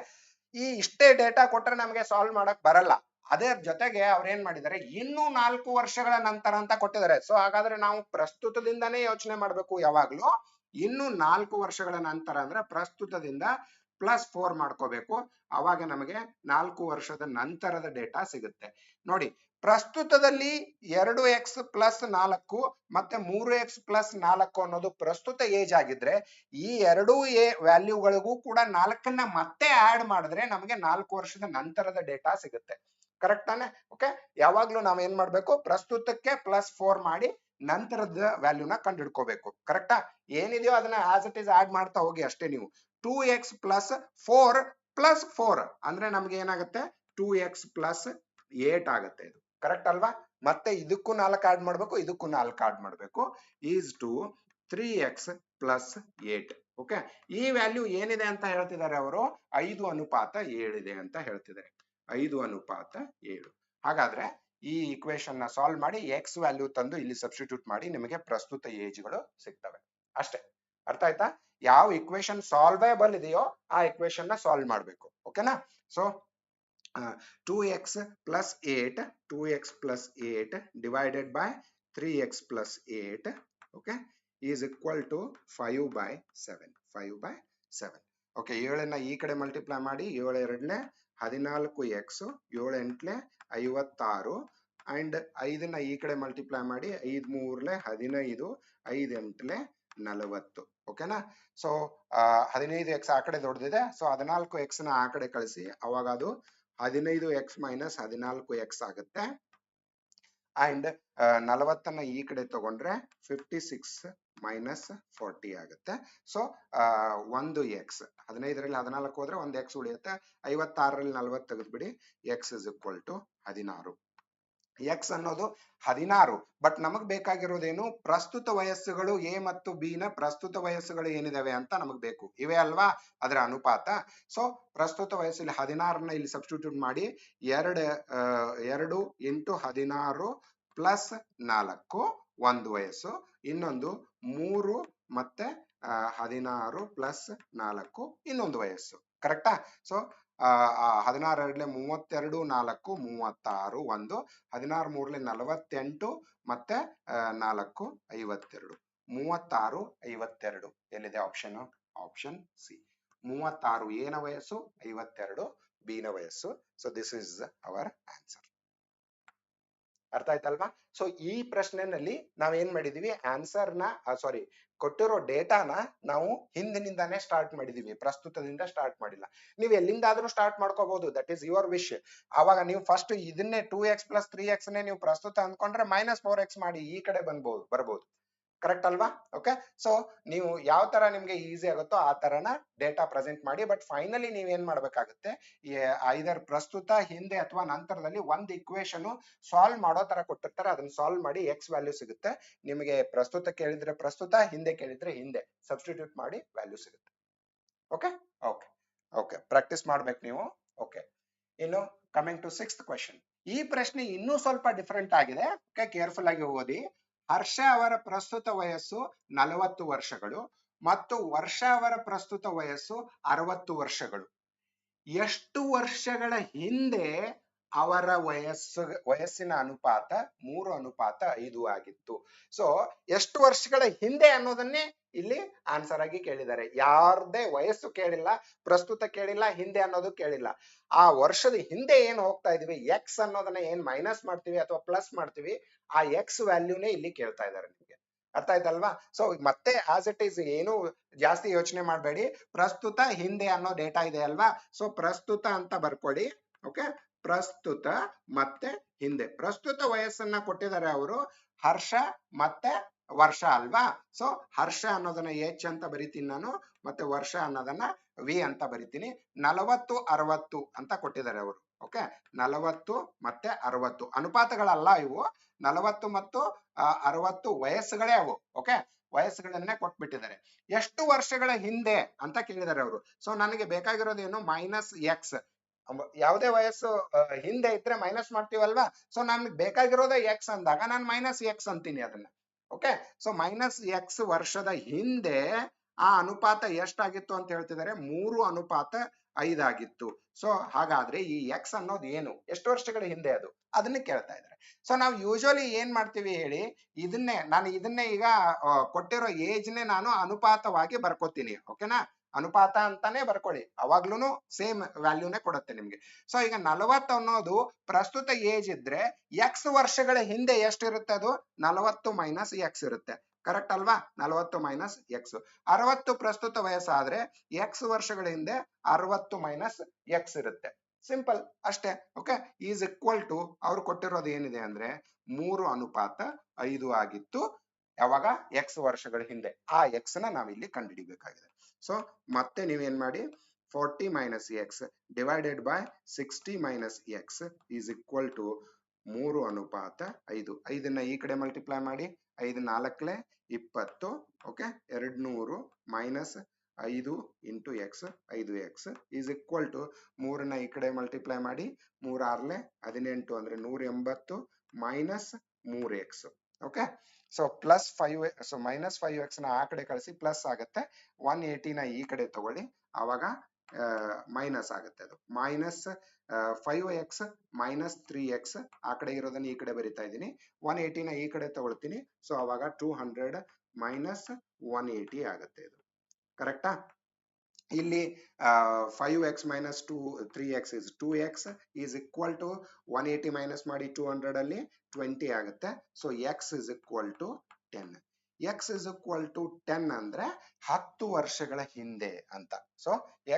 S1: ಈ ಇಷ್ಟೇ ಡೇಟಾ ಕೊಟ್ರೆ ನಮಗೆ ಸಾಲ್ವ್ ಮಾಡಕ್ ಬರಲ್ಲ. ಅದೇ ಜೊತೆಗೆ ಅವ್ರು ಏನ್ ಮಾಡಿದ್ದಾರೆ, ಇನ್ನೂ 4 ವರ್ಷಗಳ ನಂತರ ಅಂತ ಕೊಟ್ಟಿದ್ದಾರೆ. ಸೊ ಹಾಗಾದ್ರೆ ನಾವು ಪ್ರಸ್ತುತದಿಂದಾನೇ ಯೋಚನೆ ಮಾಡ್ಬೇಕು ಯಾವಾಗ್ಲೂ. ಇನ್ನು 4 ವರ್ಷಗಳ ನಂತರ ಅಂದ್ರೆ ಪ್ರಸ್ತುತದಿಂದ ಪ್ಲಸ್ 4 ಮಾಡ್ಕೋಬೇಕು. ಅವಾಗ ನಮಗೆ 4 ವರ್ಷದ ನಂತರದ ಡೇಟಾ ಸಿಗುತ್ತೆ. ನೋಡಿ, ಪ್ರಸ್ತುತದಲ್ಲಿ 2x ಪ್ಲಸ್ 4 ಮತ್ತೆ 3x ಪ್ಲಸ್ 4 ಅನ್ನೋದು ಪ್ರಸ್ತುತ ಏಜ್ ಆಗಿದ್ರೆ ಈ ಎರಡೂ ವ್ಯಾಲ್ಯೂಗಳಿಗೂ ಕೂಡ 4ನ್ನ ಮತ್ತೆ ಆಡ್ ಮಾಡಿದ್ರೆ ನಮಗೆ 4 ವರ್ಷದ ನಂತರದ ಡೇಟಾ ಸಿಗುತ್ತೆ. ಕರೆಕ್ಟ್ ತಾನೆ? ಓಕೆ, ಯಾವಾಗ್ಲೂ ನಾವ್ ಏನ್ ಮಾಡ್ಬೇಕು, ಪ್ರಸ್ತುತಕ್ಕೆ ಪ್ಲಸ್ 4 ಮಾಡಿ ನಂತರದ ವ್ಯಾಲ್ಯೂನ ಕಂಡು ಹಿಡ್ಕೋಬೇಕು. ಕರೆಕ್ಟಾ? ಏನಿದೆಯೋ ಅದನ್ನ ಆಸ್ ಇಟ್ ಇಸ್ ಆಡ್ ಮಾಡ್ತಾ ಹೋಗಿ ಅಷ್ಟೇ ನೀವು. 2x ಪ್ಲಸ್ 4 ಪ್ಲಸ್ 4 ಅಂದ್ರೆ ನಮ್ಗೆ ಏನಾಗುತ್ತೆ, 2x ಪ್ಲಸ್ 8 ಆಗುತ್ತೆ. ಇದು ಕರೆಕ್ಟ್ ಅಲ್ವಾ? ಮತ್ತೆ ಇದಕ್ಕೂ 4 ಆಡ್ ಮಾಡ್ಬೇಕು, ಇದಕ್ಕೂ 4 ಆಡ್ ಮಾಡ್ಬೇಕು. Is to 3x plus 8. Okay, ಈ ವ್ಯಾಲ್ಯೂ ಏನಿದೆ ಅಂತ ಹೇಳ್ತಿದ್ದಾರೆ ಅವರು, 5:7 ಇದೆ ಅಂತ ಹೇಳ್ತಿದ್ದಾರೆ. 5:7. ಹಾಗಾದ್ರೆ ಈ ಇಕ್ವೇಶನ್ ನ ಸಾಲ್ವ್ ಮಾಡಿ ಎಕ್ಸ್ ವ್ಯಾಲ್ಯೂ ತಂದು ಇಲ್ಲಿ ಸಬ್ಸ್ಟಿಟ್ಯೂಟ್ ಮಾಡಿ ನಿಮಗೆ ಪ್ರಸ್ತುತ ಏಜ್ಗಳು ಸಿಗ್ತವೆ. ಅಷ್ಟೇ. ಅರ್ಥ ಆಯ್ತಾ? ಯಾವ ಇಕ್ವೇಶನ್ ಸಾಲ್ವೇಬಲ್ ಇದೆಯೋ ಆ ಇಕ್ವೇಶನ್ ನ ಸಾಲ್ವ್ ಮಾಡ್ಬೇಕು. ಓಕೆನಾ? So 2x plus 8 2x plus 8 divided by 3x plus 8 okay is equal to 5/7. 5/7. Okay, 7ನ್ನ ಈ ಕಡೆ ಮಲ್ಟಿಪ್ಲೈ ಮಾಡಿ, 7 2 14x, 7 8 56 ಅಂಡ್ 5ನ್ನ ಈ ಕಡೆ ಮಲ್ಟಿಪ್ಲೈ ಮಾಡಿ, 5 3 15, 5 8 40. ಓಕೆನಾ? ಸೊ 15x ಆ ಕಡೆ ದೊಡ್ಡದಿದೆ, ಸೊ 14x ನ ಆ ಕಡೆ ಕಳಿಸಿ, ಅವಾಗ ಅದು 15x ಮೈನಸ್ 14x ಆಗುತ್ತೆ. ಅಂಡ್ 40ನ್ನ ಈ ಕಡೆ ತಗೊಂಡ್ರೆ 56 ಮೈನಸ್ 40 ಆಗುತ್ತೆ. ಸೊ 1x, 15ರಲ್ಲಿ 14 ಹೋದ್ರೆ 1x ಉಳಿಯುತ್ತೆ. 56ರಲ್ಲಿ 40 ತೆಗೆದ್ಬಿಡಿ, x is equal to 16. x ಅನ್ನೋದು 16. ಬಟ್ ನಮಗ್ ಬೇಕಾಗಿರೋದೇನು, ಪ್ರಸ್ತುತ ವಯಸ್ಸುಗಳು ಎ ಮತ್ತು ಬಿ ನ ಪ್ರಸ್ತುತ ವಯಸ್ಸುಗಳು ಏನಿದಾವೆ ಅಂತ ನಮಗ್ ಬೇಕು. ಇವೆ ಅಲ್ವಾ ಅದರ ಅನುಪಾತ. ಸೊ ಪ್ರಸ್ತುತ ವಯಸ್ಸಲ್ಲಿ 16ನ್ನ ಇಲ್ಲಿ ಸಬ್ಸ್ಟಿಟ್ಯೂಟ್ ಮಾಡಿ, 2 ಇಂಟು 16 ಪ್ಲಸ್ 4 ಒಂದು ವಯಸ್ಸು, ಇನ್ನೊಂದು 3 ಮತ್ತೆ 16 ಪ್ಲಸ್ 4 ಇನ್ನೊಂದು ವಯಸ್ಸು. ಕರೆಕ್ಟಾ? ಸೊ 16 2 32 4 36 ಒಂದು, 16 3 48 ಮತ್ತೆ 4 52, 36 52. ಎಲ್ಲಿದೆ ಆಪ್ಷನ್? Option C. 36 ಎ ನ ವಯಸ್ಸು, 52 ಬಿ ನ ವಯಸ್ಸು. So this is our answer. ಅರ್ಥ ಆಯ್ತಲ್ವಾ? ಸೊ ಈ ಪ್ರಶ್ನೆನಲ್ಲಿ ನಾವೇನ್ ಮಾಡಿದೀವಿ, ಆನ್ಸರ್ ನ ಸಾರಿ ಕೊಟ್ಟಿರೋ ಡೇಟಾನ ನಾವು ಹಿಂದಿನಿಂದಾನೇ ಸ್ಟಾರ್ಟ್ ಮಾಡಿದೀವಿ, ಪ್ರಸ್ತುತದಿಂದ ಸ್ಟಾರ್ಟ್ ಮಾಡಿಲ್ಲ. ನೀವು ಎಲ್ಲಿಂದಾದ್ರೂ ಸ್ಟಾರ್ಟ್ ಮಾಡ್ಕೋಬಹುದು, ದಟ್ ಈಸ್ ಯುವರ್ ವಿಶ್. ಅವಾಗ ನೀವು ಫಸ್ಟ್ ಇದನ್ನೇ 2x ಪ್ಲಸ್ 3x ನೇ ನೀವು ಪ್ರಸ್ತುತ ಅಂದ್ಕೊಂಡ್ರೆ ಮೈನಸ್ 4x ಮಾಡಿ ಈ ಕಡೆ ಬರ್ಬೋದು. ಕರೆಕ್ಟ್ ಅಲ್ವಾ? ಓಕೆ, ಸೊ ನೀವು ಯಾವ ತರ ನಿಮ್ಗೆ ಈಸಿ ಆಗುತ್ತೋ ಆ ತರನ ಡೇಟಾ ಪ್ರೆಸೆಂಟ್ ಮಾಡಿ. ಬಟ್ ಫೈನಲಿ ನೀವ್ ಏನ್ ಮಾಡ್ಬೇಕಾಗುತ್ತೆ, ಐದರ್ ಪ್ರಸ್ತುತ, ಹಿಂದೆ ಅಥವಾ ನಂತರದಲ್ಲಿ ಒಂದು ಇಕ್ವೇಶನ್ ಸಾಲ್ವ್ ಮಾಡೋ ತರ ಕೊಟ್ಟಿರ್ತಾರೆ, ಅದನ್ನ ಸಾಲ್ವ್ ಮಾಡಿ ಎಕ್ಸ್ ವ್ಯಾಲ್ಯೂ ಸಿಗುತ್ತೆ. ನಿಮಗೆ ಪ್ರಸ್ತುತ ಕೇಳಿದ್ರೆ ಪ್ರಸ್ತುತ, ಹಿಂದೆ ಕೇಳಿದ್ರೆ ಹಿಂದೆ ಸಬ್ಸ್ಟಿಟ್ಯೂಟ್ ಮಾಡಿ ವ್ಯಾಲ್ಯೂ ಸಿಗುತ್ತೆ. ಓಕೆ ಓಕೆ ಓಕೆ, ಪ್ರಾಕ್ಟೀಸ್ ಮಾಡ್ಬೇಕು ನೀವು. ಓಕೆ, ಇನ್ನು ಕಮಿಂಗ್ ಟು 6th ಕ್ವೆಶ್ಚನ್. ಈ ಪ್ರಶ್ನೆ ಇನ್ನೂ ಸ್ವಲ್ಪ ಡಿಫರೆಂಟ್ ಆಗಿದೆ. ಓಕೆ, ಕೇರ್ಫುಲ್ ಆಗಿ ಓದಿ. ಹರ್ಷ ಅವರ ಪ್ರಸ್ತುತ ವಯಸ್ಸು 40 ವರ್ಷಗಳು ಮತ್ತು ವರ್ಷ ಅವರ ಪ್ರಸ್ತುತ ವಯಸ್ಸು 60 ವರ್ಷಗಳು. ಎಷ್ಟು ವರ್ಷಗಳ ಹಿಂದೆ ಅವರ ವಯಸ್ಸಿನ ಅನುಪಾತ 3:5 ಆಗಿತ್ತು. ಸೊ ಎಷ್ಟು ವರ್ಷಗಳ ಹಿಂದೆ ಅನ್ನೋದನ್ನೇ ಇಲ್ಲಿ ಆನ್ಸರ್ ಆಗಿ ಕೇಳಿದ್ದಾರೆ. ಯಾರದೇ ವಯಸ್ಸು ಕೇಳಿಲ್ಲ, ಪ್ರಸ್ತುತ ಕೇಳಿಲ್ಲ, ಹಿಂದೆ ಅನ್ನೋದು ಕೇಳಿಲ್ಲ. ಆ ವರ್ಷದ ಹಿಂದೆ ಏನ್ ಹೋಗ್ತಾ ಇದೀವಿ, ಎಕ್ಸ್ ಅನ್ನೋದನ್ನ ಏನ್ ಮೈನಸ್ ಮಾಡ್ತೀವಿ ಅಥವಾ ಪ್ಲಸ್ ಮಾಡ್ತೀವಿ, ಆ ಎಕ್ಸ್ ವ್ಯಾಲ್ಯೂನೇ ಇಲ್ಲಿ ಕೇಳ್ತಾ ಇದ್ದಾರೆ ನಿಮ್ಗೆ. ಅರ್ಥ ಆಯ್ತಲ್ವಾ? ಸೊ ಮತ್ತೆ ಆಸ್ ಇಟ್ ಈಸ್ ಏನು ಜಾಸ್ತಿ ಯೋಚನೆ ಮಾಡಬೇಡಿ. ಪ್ರಸ್ತುತ, ಹಿಂದೆ ಅನ್ನೋ ಡೇಟಾ ಇದೆ ಅಲ್ವಾ, ಸೊ ಪ್ರಸ್ತುತ ಅಂತ ಬರ್ಕೊಡಿ. ಓಕೆ, ಪ್ರಸ್ತುತ ಮತ್ತೆ ಹಿಂದೆ. ಪ್ರಸ್ತುತ ವಯಸ್ಸನ್ನ ಕೊಟ್ಟಿದ್ದಾರೆ ಅವರು, ಹರ್ಷ ಮತ್ತೆ ವರ್ಷ ಅಲ್ವಾ. ಸೊ ಹರ್ಷ ಅನ್ನೋದನ್ನ ಎಚ್ ಅಂತ ಬರಿತೀನಿ ನಾನು, ಮತ್ತೆ ವರ್ಷ ಅನ್ನೋದನ್ನ ವಿ ಅಂತ ಬರಿತೀನಿ. 40 60 ಅಂತ ಕೊಟ್ಟಿದ್ದಾರೆ ಅವರು. ಓಕೆ, 40 ಮತ್ತೆ 60 ಅನುಪಾತಗಳಲ್ಲ ಇವು. 40 ಮತ್ತು 60 ವಯಸ್ಸುಗಳೇ ಅವು. ಓಕೆ, ವಯಸ್ಸುಗಳನ್ನೇ ಕೊಟ್ಬಿಟ್ಟಿದ್ದಾರೆ. ಎಷ್ಟು ವರ್ಷಗಳ ಹಿಂದೆ ಅಂತ ಕೇಳಿದ್ದಾರೆ ಅವರು. ಸೊ ನನಗೆ ಬೇಕಾಗಿರೋದೇನು, -x. ಯಾವುದೇ ವಯಸ್ಸು ಹಿಂದೆ ಇದ್ರೆ ಮೈನಸ್ ಮಾಡ್ತೀವಲ್ವಾ. ಸೊ ನನ್ಗೆ ಬೇಕಾಗಿರೋದೇ ಎಕ್ಸ್ ಅಂದಾಗ ನಾನು -x ಅಂತೀನಿ ಅದನ್ನ. ಓಕೆ, ಸೊ -x ವರ್ಷದ ಹಿಂದೆ ಆ ಅನುಪಾತ ಎಷ್ಟಾಗಿತ್ತು ಅಂತ ಹೇಳ್ತಿದ್ದಾರೆ, 3:5 ಆಗಿತ್ತು. ಸೊ ಹಾಗಾದ್ರೆ ಈ ಎಕ್ಸ್ ಅನ್ನೋದು ಏನು, ಎಷ್ಟು ವರ್ಷಗಳ ಹಿಂದೆ ಅದು, ಅದನ್ನ ಕೇಳ್ತಾ ಇದ್ದಾರೆ. ಸೊ ನಾವು ಯೂಶುವಲಿ ಏನ್ ಮಾಡ್ತೀವಿ ಹೇಳಿ, ಇದನ್ನೇ ಈಗ ಕೊಟ್ಟಿರೋ ಏಜ್ನೇ ನಾನು ಅನುಪಾತವಾಗಿ ಬರ್ಕೋತೀನಿ. ಓಕೆನಾ, ಅನುಪಾತ ಅಂತಾನೆ ಬರ್ಕೊಳ್ಳಿ, ಅವಾಗ್ಲೂ ಸೇಮ್ ವ್ಯಾಲ್ಯೂನೇ ಕೊಡುತ್ತೆ ನಿಮ್ಗೆ. ಸೊ ಈಗ 40 ಅನ್ನೋದು ಪ್ರಸ್ತುತ ಏಜ್ ಇದ್ರೆ ಎಕ್ಸ್ ವರ್ಷಗಳ ಹಿಂದೆ ಎಷ್ಟಿರುತ್ತೆ, ಅದು 40 - x ಇರುತ್ತೆ. ಕರೆಕ್ಟ್ ಅಲ್ವಾ, 40 - x. 60 ಪ್ರಸ್ತುತ ವಯಸ್ಸಾದ್ರೆ ಎಕ್ಸ್ ವರ್ಷಗಳ ಹಿಂದೆ 60 - x ಇರುತ್ತೆ. ಸಿಂಪಲ್ ಅಷ್ಟೇ. ಓಕೆ, ಈಸ್ ಈಕ್ವಲ್ ಟು ಅವ್ರು ಕೊಟ್ಟಿರೋದು ಏನಿದೆ ಅಂದ್ರೆ 3:5 ಆಗಿತ್ತು ಯಾವಾಗ, ಎಕ್ಸ್ ವರ್ಷಗಳ ಹಿಂದೆ. ಆ ಎಕ್ಸ್ ನ ನಾವಿಲ್ಲಿ ಕಂಡುಹಿಡಿಬೇಕಾಗಿದೆ. ಸೊ ಮತ್ತೆ ನೀವೇನ್ ಮಾಡಿ, 40 - x divided by 60 - x is equal to 3:5. 5ನ್ನ ಈ ಕಡೆ ಮಲ್ಟಿಪ್ಲೈ ಮಾಡಿ, 5 4 20. Okay, 200 minus 5 into x, 5x is equal to 3ನ್ನ ಈ ಕಡೆ ಮಲ್ಟಿಪ್ಲೈ ಮಾಡಿ, 3 6 18 ಅಂದ್ರೆ 180 minus 3x. Okay, so +5, so -5x ನ ಆ ಕಡೆ ಕಳಿಸಿ, ಪ್ಲಸ್ ಆಗುತ್ತೆ. 180ನ ಈ ಕಡೆ ತಗೊಳ್ಳಿ, ಆವಾಗ ಮೈನಸ್ ಆಗುತ್ತೆ. ಅದು -5x -3x ಆ ಕಡೆ ಇರೋದನ್ನ ಈ ಕಡೆ ಬರಿತಾ ಇದ್ದೀನಿ. 180ನ ಈ ಕಡೆ ತಗೊಳ್ತೀನಿ. ಸೊ ಅವಾಗ 200 ಮೈನಸ್ 180 ಆಗುತ್ತೆ. ಇದು ಕರೆಕ್ಟಾ. ಇಲ್ಲಿ 5x - 3x is 2x is equal to 180 minus ಮಾಡಿ 200 ಅಲ್ಲಿ 20 ಆಗುತ್ತೆ. So x is equal to 10. x is equal to 10 ಅಂದ್ರೆ 10 ವರ್ಷಗಳ ಹಿಂದೆ ಅಂತ. ಸೊ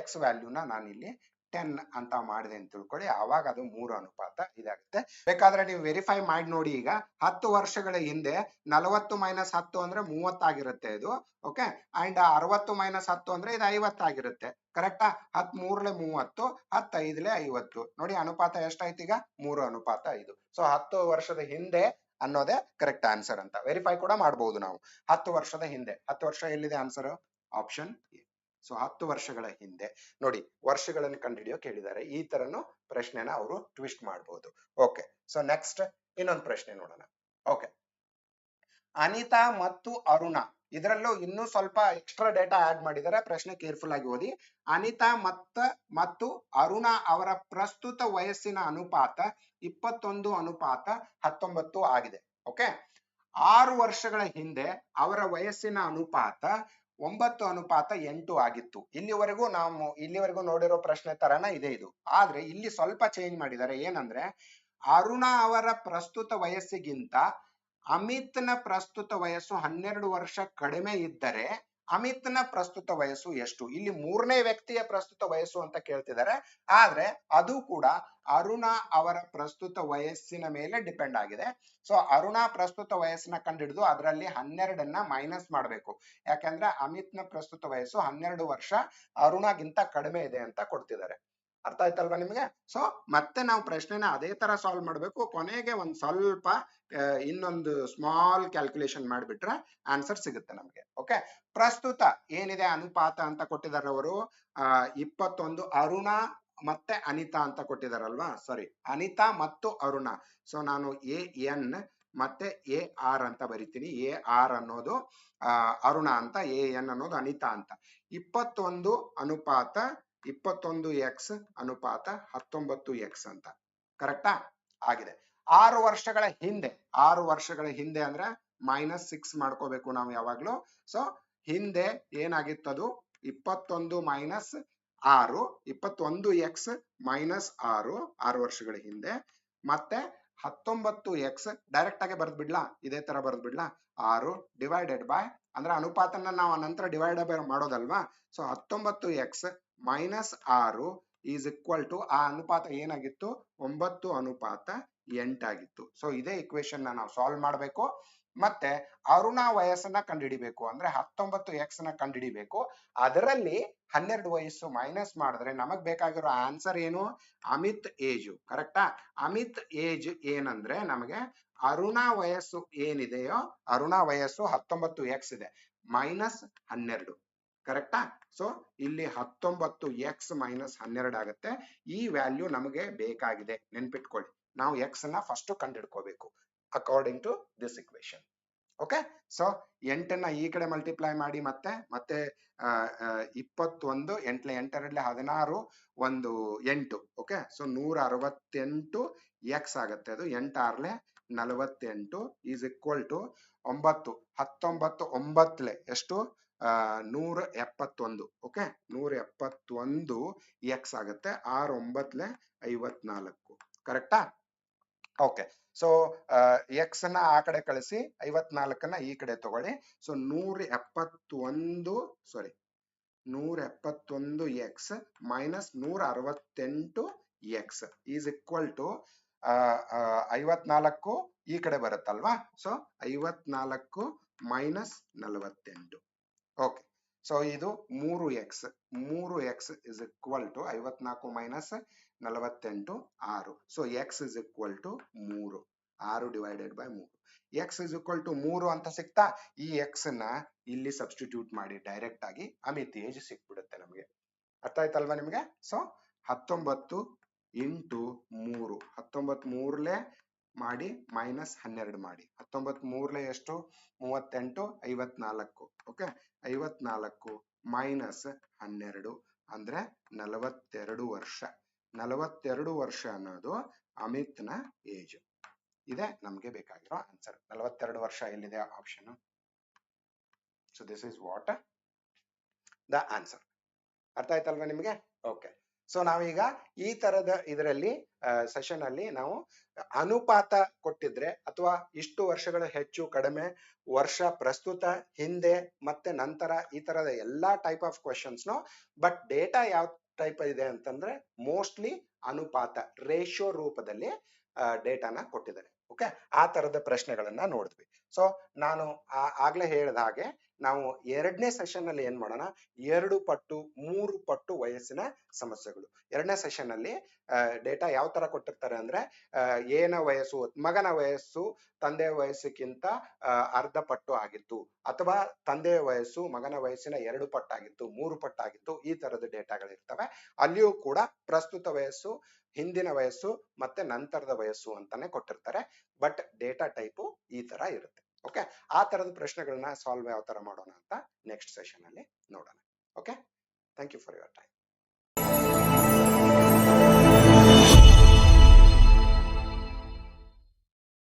S1: x ವ್ಯಾಲ್ಯೂನ ನಾನು ಇಲ್ಲಿ 10 ಅಂತ ಮಾಡಿದೆ ಅಂತ ತಿಳ್ಕೊಳ್ಳಿ, ಆವಾಗ ಅದು 3:5 ಆಗುತ್ತೆ. ಬೇಕಾದ್ರೆ ನೀವು ವೆರಿಫೈ ಮಾಡಿ ನೋಡಿ. ಈಗ 10 ವರ್ಷಗಳ ಹಿಂದೆ 40 - 10 ಅಂದ್ರೆ 30 ಆಗಿರುತ್ತೆ ಇದು. ಓಕೆ, ಅಂಡ್ 60 - 10 ಅಂದ್ರೆ ಇದು 50 ಆಗಿರುತ್ತೆ. ಕರೆಕ್ಟಾ. 10 3 30, 10 5 50. ನೋಡಿ ಅನುಪಾತ ಎಷ್ಟಾಯ್ತು ಈಗ, 3:5. ಸೊ 10 ವರ್ಷದ ಹಿಂದೆ ಅನ್ನೋದೇ ಕರೆಕ್ಟ್ ಆನ್ಸರ್ ಅಂತ ವೆರಿಫೈ ಕೂಡ ಮಾಡಬಹುದು ನಾವು. 10 ವರ್ಷದ ಹಿಂದೆ, 10 ವರ್ಷ ಎಲ್ಲಿದೆ ಆನ್ಸರ್, ಆಪ್ಷನ್ ಎ. ಸೊ 10 ವರ್ಷಗಳ ಹಿಂದೆ ನೋಡಿ, ವರ್ಷಗಳನ್ನು ಕಂಡುಹಿಡಿಯೋ ಕೇಳಿದ್ದಾರೆ. ಈ ತರನು ಪ್ರಶ್ನೆನ ಅವರು ಟ್ವಿಸ್ಟ್ ಮಾಡಬಹುದು. ಓಕೆ, ಸೊ ನೆಕ್ಸ್ಟ್ ಇನ್ನೊಂದು ಪ್ರಶ್ನೆ ನೋಡೋಣ. ಓಕೆ, ಅನಿತಾ ಮತ್ತು ಅರುಣ, ಇದರಲ್ಲೂ ಇನ್ನೂ ಸ್ವಲ್ಪ ಎಕ್ಸ್ಟ್ರಾ ಡೇಟಾ ಆಡ್ ಮಾಡಿದ್ದಾರೆ. ಪ್ರಶ್ನೆ ಕೇರ್ಫುಲ್ ಆಗಿ ಓದಿ. ಅನಿತಾ ಮತ್ತು ಅರುಣ ಅವರ ಪ್ರಸ್ತುತ ವಯಸ್ಸಿನ ಅನುಪಾತ 21:19 ಆಗಿದೆ. ಓಕೆ, 6 ವರ್ಷಗಳ ಹಿಂದೆ ಅವರ ವಯಸ್ಸಿನ ಅನುಪಾತ 9:8 ಆಗಿತ್ತು. ಇಲ್ಲಿವರೆಗೂ ನೋಡಿರೋ ಪ್ರಶ್ನೆ ತರನ ಇದೆ ಇದು. ಆದ್ರೆ ಇಲ್ಲಿ ಸ್ವಲ್ಪ ಚೇಂಜ್ ಮಾಡಿದ್ದಾರೆ. ಏನಂದ್ರೆ, ಅರುಣ ಅವರ ಪ್ರಸ್ತುತ ವಯಸ್ಸಿಗಿಂತ ಅಮಿತ್ನ ಪ್ರಸ್ತುತ ವಯಸ್ಸು 12 ವರ್ಷ ಕಡಿಮೆ ಇದ್ದರೆ ಅಮಿತ್ನ ಪ್ರಸ್ತುತ ವಯಸ್ಸು ಎಷ್ಟು. ಇಲ್ಲಿ 3ನೇ ವ್ಯಕ್ತಿಯ ಪ್ರಸ್ತುತ ವಯಸ್ಸು ಅಂತ ಕೇಳ್ತಿದ್ದಾರೆ. ಆದ್ರೆ ಅದು ಕೂಡ ಅರುಣ ಅವರ ಪ್ರಸ್ತುತ ವಯಸ್ಸಿನ ಮೇಲೆ ಡಿಪೆಂಡ್ ಆಗಿದೆ. ಸೊ ಅರುಣ ಪ್ರಸ್ತುತ ವಯಸ್ಸನ್ನ ಕಂಡುಹಿಡಿದು ಅದರಲ್ಲಿ 12ನ್ನ ಮೈನಸ್ ಮಾಡಬೇಕು. ಯಾಕಂದ್ರೆ ಅಮಿತ್ನ ಪ್ರಸ್ತುತ ವಯಸ್ಸು 12 ವರ್ಷ ಅರುಣಗಿಂತ ಕಡಿಮೆ ಇದೆ ಅಂತ ಕೊಡ್ತಿದ್ದಾರೆ. ಅರ್ಥ ಆಯ್ತಲ್ವಾ ನಿಮ್ಗೆ. ಸೊ ಮತ್ತೆ ನಾವು ಪ್ರಶ್ನೆನ ಅದೇ ತರ ಸಾಲ್ವ್ ಮಾಡ್ಬೇಕು. ಕೊನೆಗೆ ಒಂದ್ ಸ್ವಲ್ಪ ಇನ್ನೊಂದು ಸ್ಮಾಲ್ ಕ್ಯಾಲ್ಕುಲೇಷನ್ ಮಾಡಿಬಿಟ್ರೆ ಆನ್ಸರ್ ಸಿಗುತ್ತೆ ನಮ್ಗೆ. ಓಕೆ, ಪ್ರಸ್ತುತ ಏನಿದೆ ಅನುಪಾತ ಅಂತ ಕೊಟ್ಟಿದ್ದಾರೆ ಅವರು 21. ಅರುಣ ಮತ್ತೆ ಅನಿತಾ ಅಂತ ಕೊಟ್ಟಿದಾರಲ್ವಾ, ಸಾರಿ, ಅನಿತಾ ಮತ್ತು ಅರುಣ. ಸೊ ನಾನು AN ಮತ್ತೆ AR ಅಂತ ಬರಿತೀನಿ. AR ಅನ್ನೋದು ಅರುಣ ಅಂತ, AN ಅನ್ನೋದು ಅನಿತಾ ಅಂತ. 21 ಅನುಪಾತ 21x ಅನುಪಾತ 19x ಅಂತ. ಕರೆಕ್ಟಾ ಆಗಿದೆ. 6 ವರ್ಷಗಳ ಹಿಂದೆ, 6 ವರ್ಷಗಳ ಹಿಂದೆ ಅಂದ್ರೆ -6 ಮಾಡ್ಕೋಬೇಕು ನಾವು ಯಾವಾಗ್ಲೂ. ಸೊ ಹಿಂದೆ ಏನಾಗಿತ್ತದು, 21 ಮೈನಸ್ 6, 21x ಮೈನಸ್ 6 ವರ್ಷಗಳ ಹಿಂದೆ, ಮತ್ತೆ 19x ಡೈರೆಕ್ಟ್ ಆಗಿ ಬರ್ದ್ ಬಿಡ್ಲಾ, ಇದೇ ತರ ಬರ್ದ್ ಬಿಡ್ಲಾ, 6 ಡಿವೈಡೆಡ್ ಬೈ, ಅಂದ್ರೆ ಅನುಪಾತನ ನಾವು ನಂತರ ಡಿವೈಡ್ ಮಾಡೋದಲ್ವಾ. So 19x minus 6 is equal to ಆ ಅನುಪಾತ ಏನಾಗಿತ್ತು 9:8 ಆಗಿತ್ತು. ಸೊ ಇದೇ ಇಕ್ವೇಶನ್ ನಾವು ಸಾಲ್ವ್ ಮಾಡಬೇಕು. ಮತ್ತೆ ಅರುಣ ವಯಸ್ಸನ್ನ ಕಂಡುಹಿಡಿಬೇಕು ಅಂದ್ರೆ 19x ನ ಕಂಡುಹಿಡಿಬೇಕು. ಅದರಲ್ಲಿ 12 ವಯಸ್ಸು ಮೈನಸ್ ಮಾಡಿದ್ರೆ ನಮಗ್ ಬೇಕಾಗಿರೋ ಆನ್ಸರ್ ಏನು? ಅಮಿತ್ ಏಜ್. ಕರೆಕ್ಟಾ? ಅಮಿತ್ ಏಜ್ ಏನಂದ್ರೆ ನಮಗೆ ಅರುಣ ವಯಸ್ಸು ಏನಿದೆಯೋ ಅರುಣ ವಯಸ್ಸು 19x ಇದೆ ಮೈನಸ್ 12. ಕರೆಕ್ಟಾ? ಸೊ ಇಲ್ಲಿ 19x ಮೈನಸ್ 12 ಆಗುತ್ತೆ. ಈ ವ್ಯಾಲ್ಯೂ ನಮಗೆ ಬೇಕಾಗಿದೆ, ನೆನ್ಪಿಟ್ಕೊಳ್ಳಿ. ನಾವು x ನ ಫಸ್ಟ್ ಕಂಡುಹಿಡ್ಕೋಬೇಕು according to this equation. Okay, so 8ನ್ನ ಈ ಕಡೆ ಮಲ್ಟಿಪ್ಲೈ ಮಾಡಿ ಮತ್ತೆ 21 8 16 ಒಂದು 8. ಓಕೆ, ಸೊ 168 x ಆಗುತ್ತೆ. ಅದು 8 6 48 ಈಸ್ ಈಕ್ವಲ್ ಟು 9 19 9 ಎಷ್ಟು 171. ಓಕೆ, 171 x ಆಗುತ್ತೆ. 6 9 54. ಕರೆಕ್ಟಾ? ಓಕೆ, ಸೊ x ನ ಆ ಕಡೆ ಕಳಿಸಿ 54ನ್ನ ಈ ಕಡೆ ತಗೊಳ್ಳಿ. So 171 x minus 168 x is equal to 54 ಈ ಕಡೆ ಬರುತ್ತಲ್ವಾ? So 54 minus 48. ಓಕೆ, ಸೊ ಇದು 3x is equal to 54 minus 48 6. So x is equal to 3. 6 divided by 3. x is equal to 3 ಅಂತ ಸಿಕ್ತಾ? ಈ x ನ ಇಲ್ಲಿ ಸಬ್ಸ್ಟಿಟ್ಯೂಟ್ ಮಾಡಿ ಡೈರೆಕ್ಟ್ ಆಗಿ ಅಮಿತ್ ಏಜ್ ಸಿಕ್ಬಿಡುತ್ತೆ ನಮಗೆ. ಅರ್ಥ ಆಯ್ತಲ್ವಾ ನಿಮ್ಗೆ? ಸೊ 19 ಇಂಟು 3 19 3 ಮಾಡಿ ಮೈನಸ್ 12 ಮಾಡಿ 19 3 ಎಷ್ಟು 38 54. ಓಕೆ, 54 ಮೈನಸ್ 12 ಅಂದ್ರೆ 42 ವರ್ಷ. 42 ವರ್ಷ ಅನ್ನೋದು ಅಮಿತ್ನ ಏಜ್. ಇದೆ ನಮ್ಗೆ ಬೇಕಾಗಿರೋ ಆನ್ಸರ್. 42 ವರ್ಷ ಎಲ್ಲಿದೆ option? So this is what the answer. ಅರ್ಥ ಆಯ್ತಲ್ವಾ ನಿಮ್ಗೆ? ಓಕೆ, ಸೊ ನಾವೀಗ ಈ ತರದ ಇದರಲ್ಲಿ ಸೆಷನ್ ಅಲ್ಲಿ ನಾವು ಅನುಪಾತ ಕೊಟ್ಟಿದ್ರೆ ಅಥವಾ ಇಷ್ಟು ವರ್ಷಗಳ ಹೆಚ್ಚು ಕಡಿಮೆ ವರ್ಷ ಪ್ರಸ್ತುತ ಹಿಂದೆ ಮತ್ತೆ ನಂತರ ಈ ತರದ ಎಲ್ಲಾ type of questions but data ಯಾವ ಟೈಪ್ ಇದೆ ಅಂತಂದ್ರೆ ಮೋಸ್ಟ್ಲಿ ಅನುಪಾತ ರೇಷಿಯೋ ರೂಪದಲ್ಲಿ ಡೇಟಾನ ಕೊಟ್ಟಿದ್ದಾರೆ. ಓಕೆ, ಆ ತರದ ಪ್ರಶ್ನೆಗಳನ್ನ ನೋಡಿದ್ವಿ. ಸೊ ನಾನು ಆಗ್ಲೇ ಹೇಳಿದ ಹಾಗೆ ನಾವು 2ನೇ ಸೆಷನ್ ಅಲ್ಲಿ ಏನ್ ಮಾಡೋಣ, 2 ಪಟ್ಟು 3 ಪಟ್ಟು ವಯಸ್ಸಿನ ಸಮಸ್ಯೆಗಳು. 2ನೇ ಸೆಷನ್ ಅಲ್ಲಿ ಡೇಟಾ ಯಾವ ತರ ಕೊಟ್ಟಿರ್ತಾರೆ ಅಂದ್ರೆ ಏನ ವಯಸ್ಸು ಮಗನ ವಯಸ್ಸು ತಂದೆಯ ವಯಸ್ಸಿಗಿಂತ ಅರ್ಧ ಪಟ್ಟು ಆಗಿತ್ತು, ಅಥವಾ ತಂದೆಯ ವಯಸ್ಸು ಮಗನ ವಯಸ್ಸಿನ 2 ಪಟ್ಟಾಗಿತ್ತು, 3 ಪಟ್ಟಾಗಿತ್ತು. ಈ ತರದ ಡೇಟಾಗಳಿರ್ತವೆ. ಅಲ್ಲಿಯೂ ಕೂಡ ಪ್ರಸ್ತುತ ವಯಸ್ಸು, ಹಿಂದಿನ ವಯಸ್ಸು ಮತ್ತೆ ನಂತರದ ವಯಸ್ಸು ಅಂತಾನೆ ಕೊಟ್ಟಿರ್ತಾರೆ. ಬಟ್ ಡೇಟಾ ಟೈಪು ಈ ತರ ಇರುತ್ತೆ. ಓಕೆ, ಆ ತರದ ಪ್ರಶ್ನೆಗಳನ್ನ ಸಾಲ್ವ್ ಯಾವ ತರ ಮಾಡೋಣ ಅಂತ ನೆಕ್ಸ್ಟ್ ಸೆಷನ್ ಅಲ್ಲಿ ನೋಡೋಣ. Okay, thank you for your time.